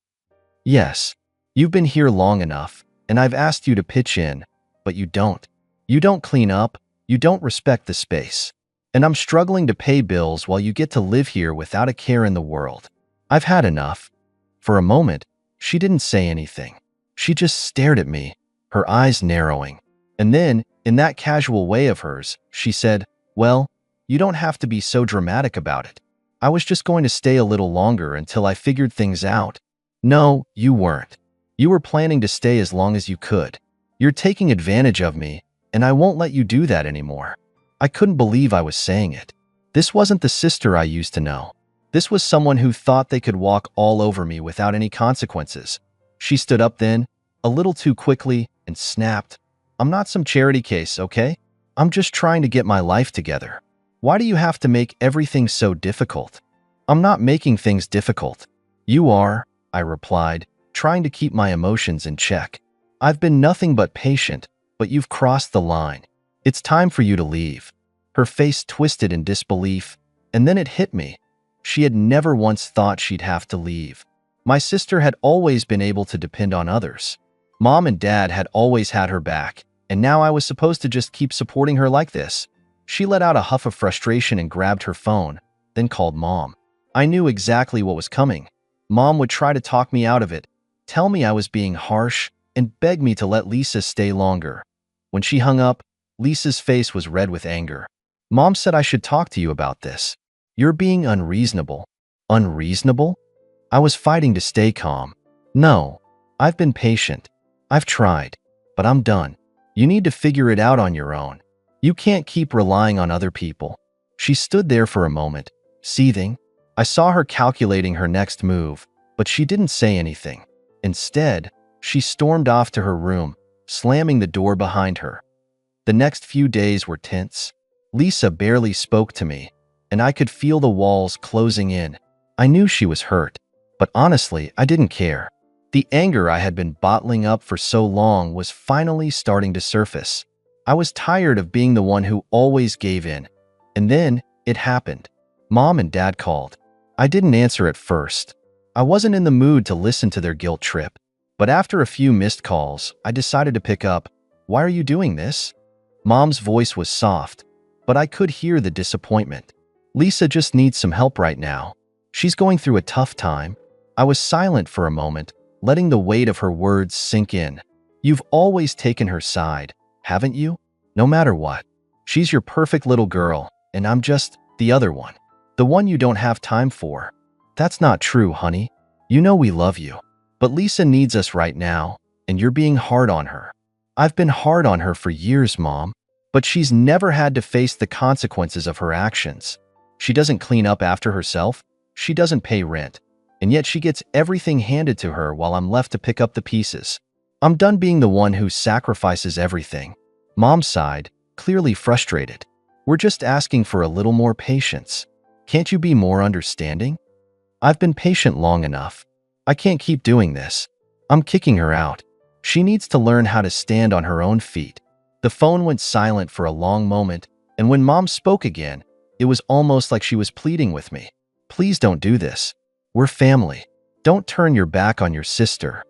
"Yes. You've been here long enough, and I've asked you to pitch in, but you don't. You don't clean up, you don't respect the space. And I'm struggling to pay bills while you get to live here without a care in the world. I've had enough." For a moment, She didn't say anything. She just stared at me, her eyes narrowing. And then, in that casual way of hers, she said, "Well, you don't have to be so dramatic about it. I was just going to stay a little longer until I figured things out." "No, you weren't. You were planning to stay as long as you could. You're taking advantage of me, and I won't let you do that anymore." I couldn't believe I was saying it. This wasn't the sister I used to know. This was someone who thought they could walk all over me without any consequences. She stood up then, a little too quickly, and snapped, "I'm not some charity case, okay? I'm just trying to get my life together. Why do you have to make everything so difficult?" "I'm not making things difficult. You are," I replied, trying to keep my emotions in check. "I've been nothing but patient, but you've crossed the line. It's time for you to leave." Her face twisted in disbelief, and then it hit me. She had never once thought she'd have to leave. My sister had always been able to depend on others. Mom and Dad had always had her back, and now I was supposed to just keep supporting her like this. She let out a huff of frustration and grabbed her phone, then called Mom. I knew exactly what was coming. Mom would try to talk me out of it, tell me I was being harsh, and beg me to let Lisa stay longer. When she hung up, Lisa's face was red with anger. "Mom said I should talk to you about this. You're being unreasonable." "Unreasonable?" I was fighting to stay calm. "No, I've been patient. I've tried, but I'm done. You need to figure it out on your own. You can't keep relying on other people." She stood there for a moment, seething. I saw her calculating her next move, but she didn't say anything. Instead, she stormed off to her room, slamming the door behind her. The next few days were tense. Lisa barely spoke to me, and I could feel the walls closing in. I knew she was hurt, but honestly, I didn't care. The anger I had been bottling up for so long was finally starting to surface. I was tired of being the one who always gave in. And then, it happened. Mom and Dad called. I didn't answer at first. I wasn't in the mood to listen to their guilt trip. But after a few missed calls, I decided to pick up. "Why are you doing this?" Mom's voice was soft, but I could hear the disappointment. "Lisa just needs some help right now. She's going through a tough time." I was silent for a moment, letting the weight of her words sink in. "You've always taken her side, haven't you? No matter what. She's your perfect little girl, and I'm just the other one. The one you don't have time for." "That's not true, honey. You know we love you. But Lisa needs us right now, and you're being hard on her." "I've been hard on her for years, Mom, but she's never had to face the consequences of her actions. She doesn't clean up after herself. She doesn't pay rent. And yet she gets everything handed to her while I'm left to pick up the pieces. I'm done being the one who sacrifices everything." Mom sighed, clearly frustrated. "We're just asking for a little more patience. Can't you be more understanding?" "I've been patient long enough. I can't keep doing this. I'm kicking her out. She needs to learn how to stand on her own feet." The phone went silent for a long moment, and when Mom spoke again, it was almost like she was pleading with me. "Please don't do this. We're family. Don't turn your back on your sister."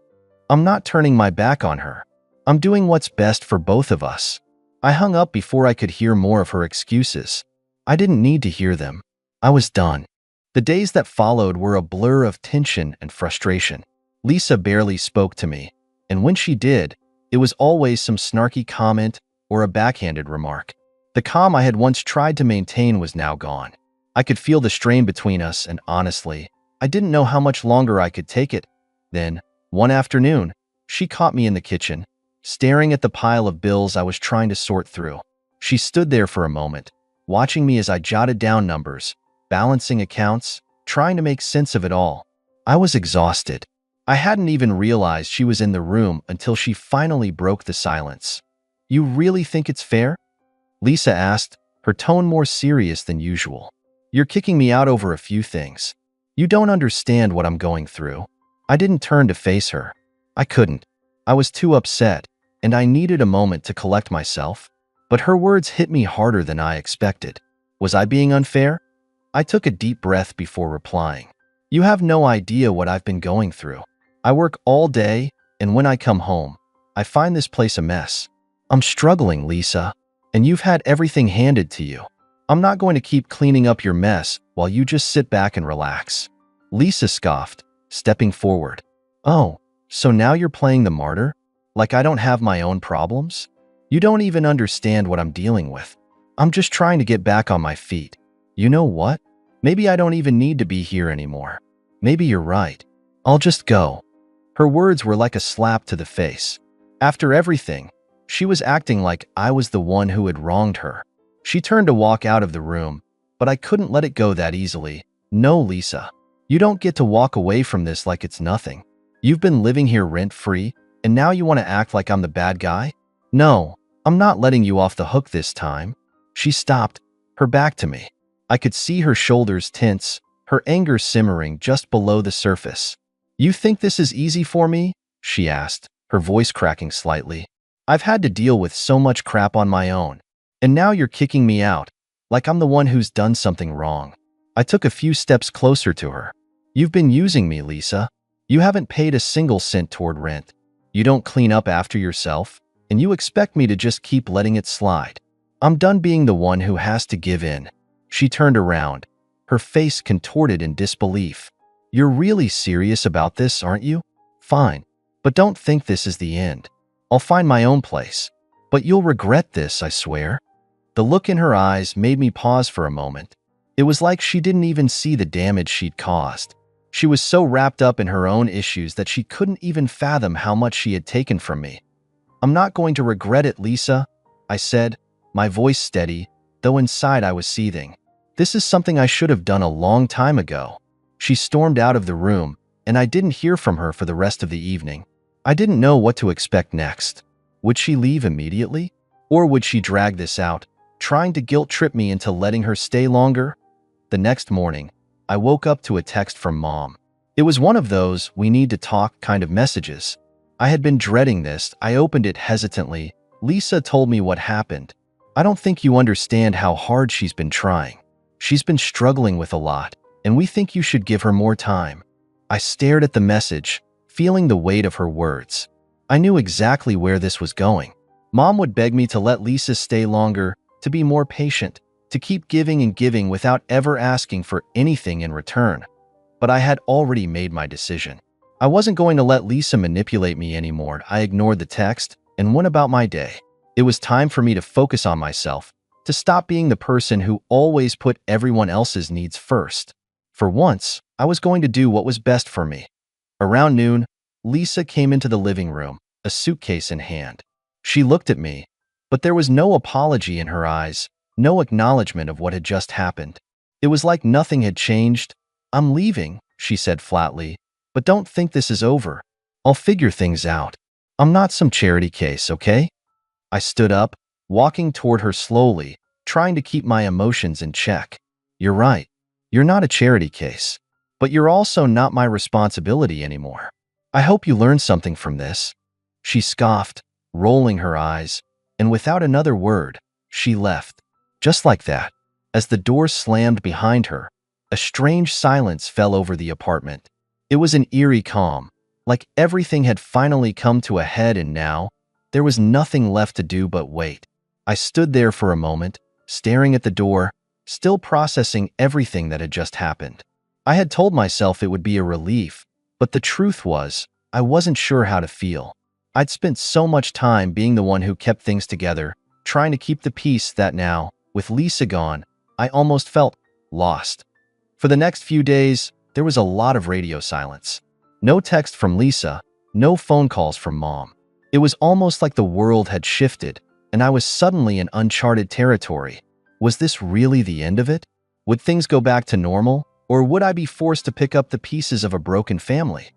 "I'm not turning my back on her. I'm doing what's best for both of us." I hung up before I could hear more of her excuses. I didn't need to hear them. I was done. The days that followed were a blur of tension and frustration. Lisa barely spoke to me, and when she did, it was always some snarky comment or a backhanded remark. The calm I had once tried to maintain was now gone. I could feel the strain between us, and honestly, I didn't know how much longer I could take it. Then, one afternoon, she caught me in the kitchen, staring at the pile of bills I was trying to sort through. She stood there for a moment, watching me as I jotted down numbers, balancing accounts, trying to make sense of it all. I was exhausted. I hadn't even realized she was in the room until she finally broke the silence. "You really think it's fair?" Lisa asked, her tone more serious than usual. "You're kicking me out over a few things. You don't understand what I'm going through." I didn't turn to face her. I couldn't. I was too upset, and I needed a moment to collect myself. But her words hit me harder than I expected. Was I being unfair? I took a deep breath before replying. "You have no idea what I've been going through. I work all day, and when I come home, I find this place a mess. I'm struggling, Lisa, and you've had everything handed to you. I'm not going to keep cleaning up your mess while you just sit back and relax." Lisa scoffed, stepping forward. Oh, so now you're playing the martyr? Like I don't have my own problems? You don't even understand what I'm dealing with. I'm just trying to get back on my feet. You know what? Maybe I don't even need to be here anymore. Maybe you're right. I'll just go. Her words were like a slap to the face. After everything, she was acting like I was the one who had wronged her. She turned to walk out of the room, but I couldn't let it go that easily. No, Lisa. You don't get to walk away from this like it's nothing. You've been living here rent-free, and now you want to act like I'm the bad guy? No, I'm not letting you off the hook this time. She stopped, her back to me. I could see her shoulders tense, her anger simmering just below the surface. You think this is easy for me? She asked, her voice cracking slightly. I've had to deal with so much crap on my own, and now you're kicking me out, like I'm the one who's done something wrong. I took a few steps closer to her. You've been using me, Lisa. You haven't paid a single cent toward rent. You don't clean up after yourself, and you expect me to just keep letting it slide. I'm done being the one who has to give in. She turned around, her face contorted in disbelief. You're really serious about this, aren't you? Fine, but don't think this is the end. I'll find my own place. But you'll regret this, I swear. The look in her eyes made me pause for a moment. It was like she didn't even see the damage she'd caused. She was so wrapped up in her own issues that she couldn't even fathom how much she had taken from me. I'm not going to regret it, Lisa, I said, my voice steady, though inside I was seething. This is something I should have done a long time ago. She stormed out of the room, and I didn't hear from her for the rest of the evening. I didn't know what to expect next. Would she leave immediately? Or would she drag this out, trying to guilt-trip me into letting her stay longer? The next morning, I woke up to a text from Mom. It was one of those "we need to talk" kind of messages. I had been dreading this. I opened it hesitantly. Lisa told me what happened. I don't think you understand how hard she's been trying. She's been struggling with a lot, and we think you should give her more time. I stared at the message, feeling the weight of her words. I knew exactly where this was going. Mom would beg me to let Lisa stay longer, to be more patient, to keep giving and giving without ever asking for anything in return. But I had already made my decision. I wasn't going to let Lisa manipulate me anymore. I ignored the text and went about my day. It was time for me to focus on myself, to stop being the person who always put everyone else's needs first. For once, I was going to do what was best for me. Around noon, Lisa came into the living room, a suitcase in hand. She looked at me, but there was no apology in her eyes, no acknowledgement of what had just happened. It was like nothing had changed. I'm leaving, she said flatly, but don't think this is over. I'll figure things out. I'm not some charity case, okay? I stood up, walking toward her slowly, trying to keep my emotions in check. You're right. You're not a charity case. But you're also not my responsibility anymore. I hope you learned something from this. She scoffed, rolling her eyes, and without another word, she left. Just like that, as the door slammed behind her, a strange silence fell over the apartment. It was an eerie calm, like everything had finally come to a head, and now there was nothing left to do but wait. I stood there for a moment, staring at the door, still processing everything that had just happened. I had told myself it would be a relief, but the truth was, I wasn't sure how to feel. I'd spent so much time being the one who kept things together, trying to keep the peace, that now, with Lisa gone, I almost felt lost. For the next few days, there was a lot of radio silence. No text from Lisa, no phone calls from Mom. It was almost like the world had shifted, and I was suddenly in uncharted territory. Was this really the end of it? Would things go back to normal? Or would I be forced to pick up the pieces of a broken family?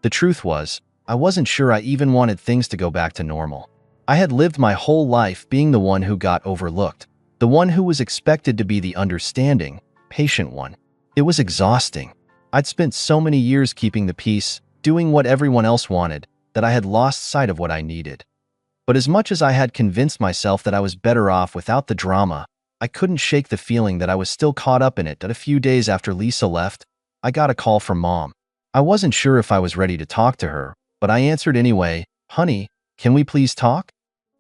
The truth was, I wasn't sure I even wanted things to go back to normal. I had lived my whole life being the one who got overlooked, the one who was expected to be the understanding, patient one. It was exhausting. I'd spent so many years keeping the peace, doing what everyone else wanted, that I had lost sight of what I needed. But as much as I had convinced myself that I was better off without the drama, I couldn't shake the feeling that I was still caught up in it. That a few days after Lisa left, I got a call from Mom. I wasn't sure if I was ready to talk to her, but I answered anyway. Honey, can we please talk?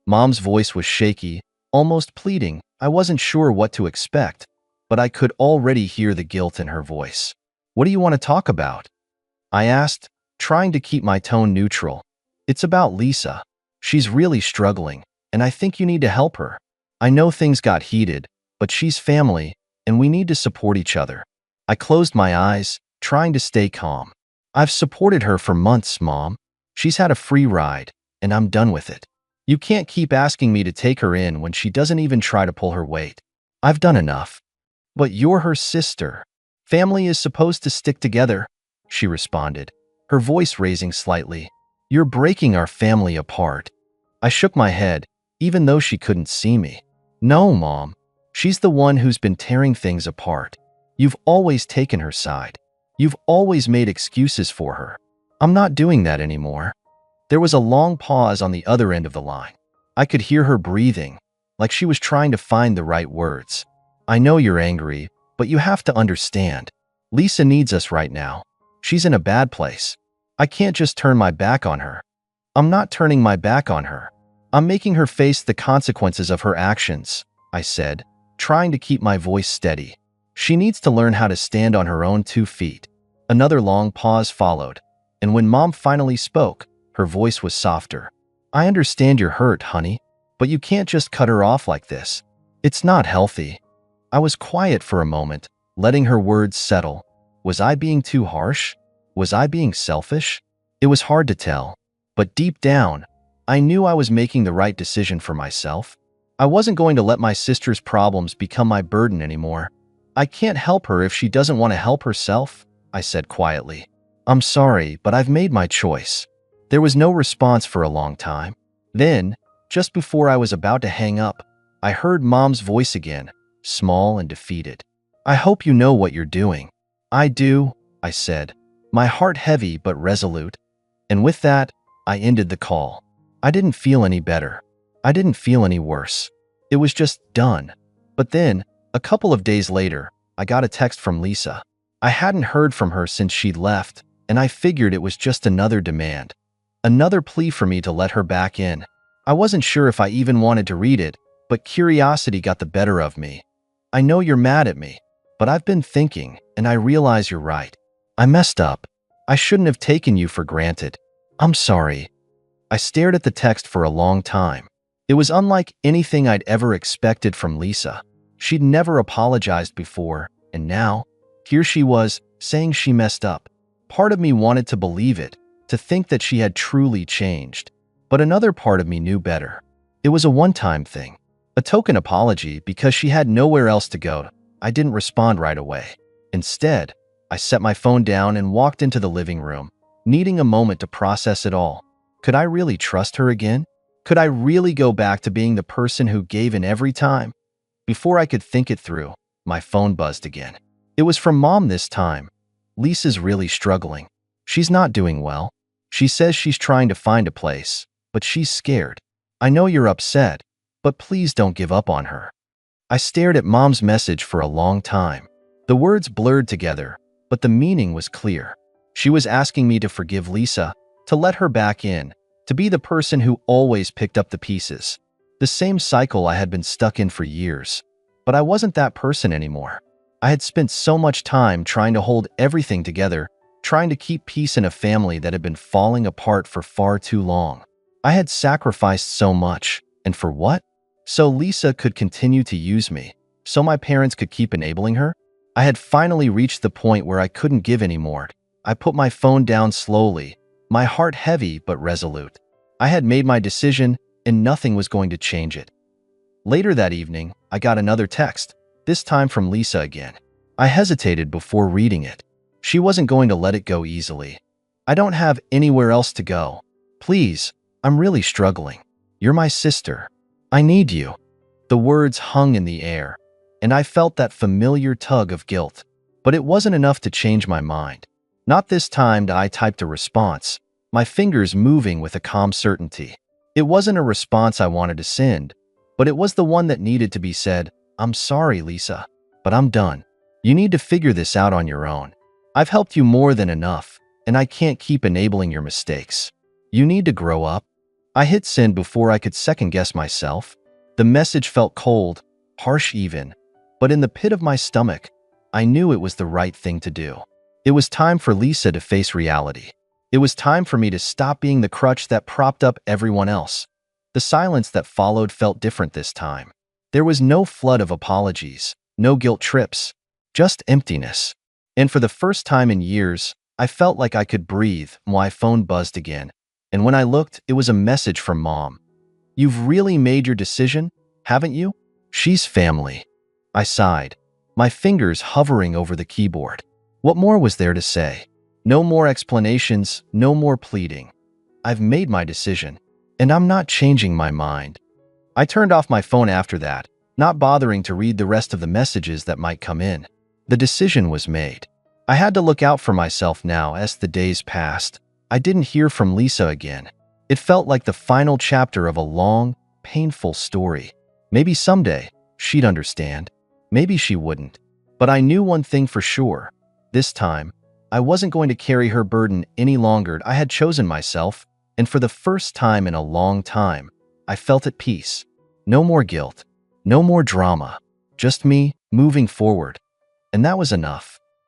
Mom's voice was shaky, almost pleading. I wasn't sure what to expect, but I could already hear the guilt in her voice. What do you want to talk about? I asked, trying to keep my tone neutral. It's about Lisa. She's really struggling, and I think you need to help her. I know things got heated, but she's family, and we need to support each other. I closed my eyes, trying to stay calm. I've supported her for months, Mom. She's had a free ride, and I'm done with it. You can't keep asking me to take her in when she doesn't even try to pull her weight. I've done enough. But you're her sister. Family is supposed to stick together, she responded, her voice raising slightly. You're breaking our family apart. I shook my head, even though she couldn't see me. No, Mom. She's the one who's been tearing things apart. You've always taken her side. You've always made excuses for her. I'm not doing that anymore. There was a long pause on the other end of the line. I could hear her breathing, like she was trying to find the right words. I know you're angry, but you have to understand. Lisa needs us right now. She's in a bad place. I can't just turn my back on her. I'm not turning my back on her. I'm making her face the consequences of her actions, I said, trying to keep my voice steady. She needs to learn how to stand on her own 2 feet. Another long pause followed, and when Mom finally spoke, her voice was softer. I understand you're hurt, honey, but you can't just cut her off like this. It's not healthy. I was quiet for a moment, letting her words settle. Was I being too harsh? Was I being selfish? It was hard to tell, but deep down, I knew I was making the right decision for myself. I wasn't going to let my sister's problems become my burden anymore. I can't help her if she doesn't want to help herself, I said quietly. I'm sorry, but I've made my choice. There was no response for a long time. Then, just before I was about to hang up, I heard Mom's voice again, small and defeated. I hope you know what you're doing. I do, I said, my heart heavy but resolute. And with that, I ended the call. I didn't feel any better. I didn't feel any worse. It was just done. But then, a couple of days later, I got a text from Lisa. I hadn't heard from her since she'd left, and I figured it was just another demand. Another plea for me to let her back in. I wasn't sure if I even wanted to read it, but curiosity got the better of me. I know you're mad at me, but I've been thinking, and I realize you're right. I messed up. I shouldn't have taken you for granted. I'm sorry. I stared at the text for a long time. It was unlike anything I'd ever expected from Lisa. She'd never apologized before, and now, here she was, saying she messed up. Part of me wanted to believe it, to think that she had truly changed. But another part of me knew better. It was a one-time thing. A token apology because she had nowhere else to go. I didn't respond right away. Instead, I set my phone down and walked into the living room, needing a moment to process it all. Could I really trust her again? Could I really go back to being the person who gave in every time? Before I could think it through, my phone buzzed again. It was from Mom this time. Lisa's really struggling. She's not doing well. She says she's trying to find a place, but she's scared. I know you're upset, but please don't give up on her. I stared at Mom's message for a long time. The words blurred together, but the meaning was clear. She was asking me to forgive Lisa, to let her back in, to be the person who always picked up the pieces. The same cycle I had been stuck in for years. But I wasn't that person anymore. I had spent so much time trying to hold everything together, trying to keep peace in a family that had been falling apart for far too long. I had sacrificed so much, and for what? So Lisa could continue to use me, so my parents could keep enabling her? I had finally reached the point where I couldn't give anymore. I put my phone down slowly, my heart heavy but resolute. I had made my decision, and nothing was going to change it. Later that evening, I got another text, this time from Lisa again. I hesitated before reading it. She wasn't going to let it go easily. I don't have anywhere else to go. Please, I'm really struggling. You're my sister. I need you. The words hung in the air, and I felt that familiar tug of guilt. But it wasn't enough to change my mind. Not this time. I typed a response, my fingers moving with a calm certainty. It wasn't a response I wanted to send, but it was the one that needed to be said. I'm sorry, Lisa, but I'm done. You need to figure this out on your own. I've helped you more than enough, and I can't keep enabling your mistakes. You need to grow up. I hit send before I could second-guess myself. The message felt cold, harsh even, but in the pit of my stomach, I knew it was the right thing to do. It was time for Lisa to face reality. It was time for me to stop being the crutch that propped up everyone else. The silence that followed felt different this time. There was no flood of apologies, no guilt trips, just emptiness. And for the first time in years, I felt like I could breathe. My phone buzzed again. And when I looked, it was a message from Mom. "You've really made your decision, haven't you?" "She's family." I sighed, my fingers hovering over the keyboard. What more was there to say? No more explanations, no more pleading. I've made my decision, and I'm not changing my mind. I turned off my phone after that, not bothering to read the rest of the messages that might come in. The decision was made. I had to look out for myself now as the days passed. I didn't hear from Lisa again. It felt like the final chapter of a long, painful story. Maybe someday she'd understand. Maybe she wouldn't. But I knew one thing for sure. This time, I wasn't going to carry her burden any longer. I had chosen myself, and for the first time in a long time, I felt at peace. No more guilt, no more drama, just me moving forward. And that was enough.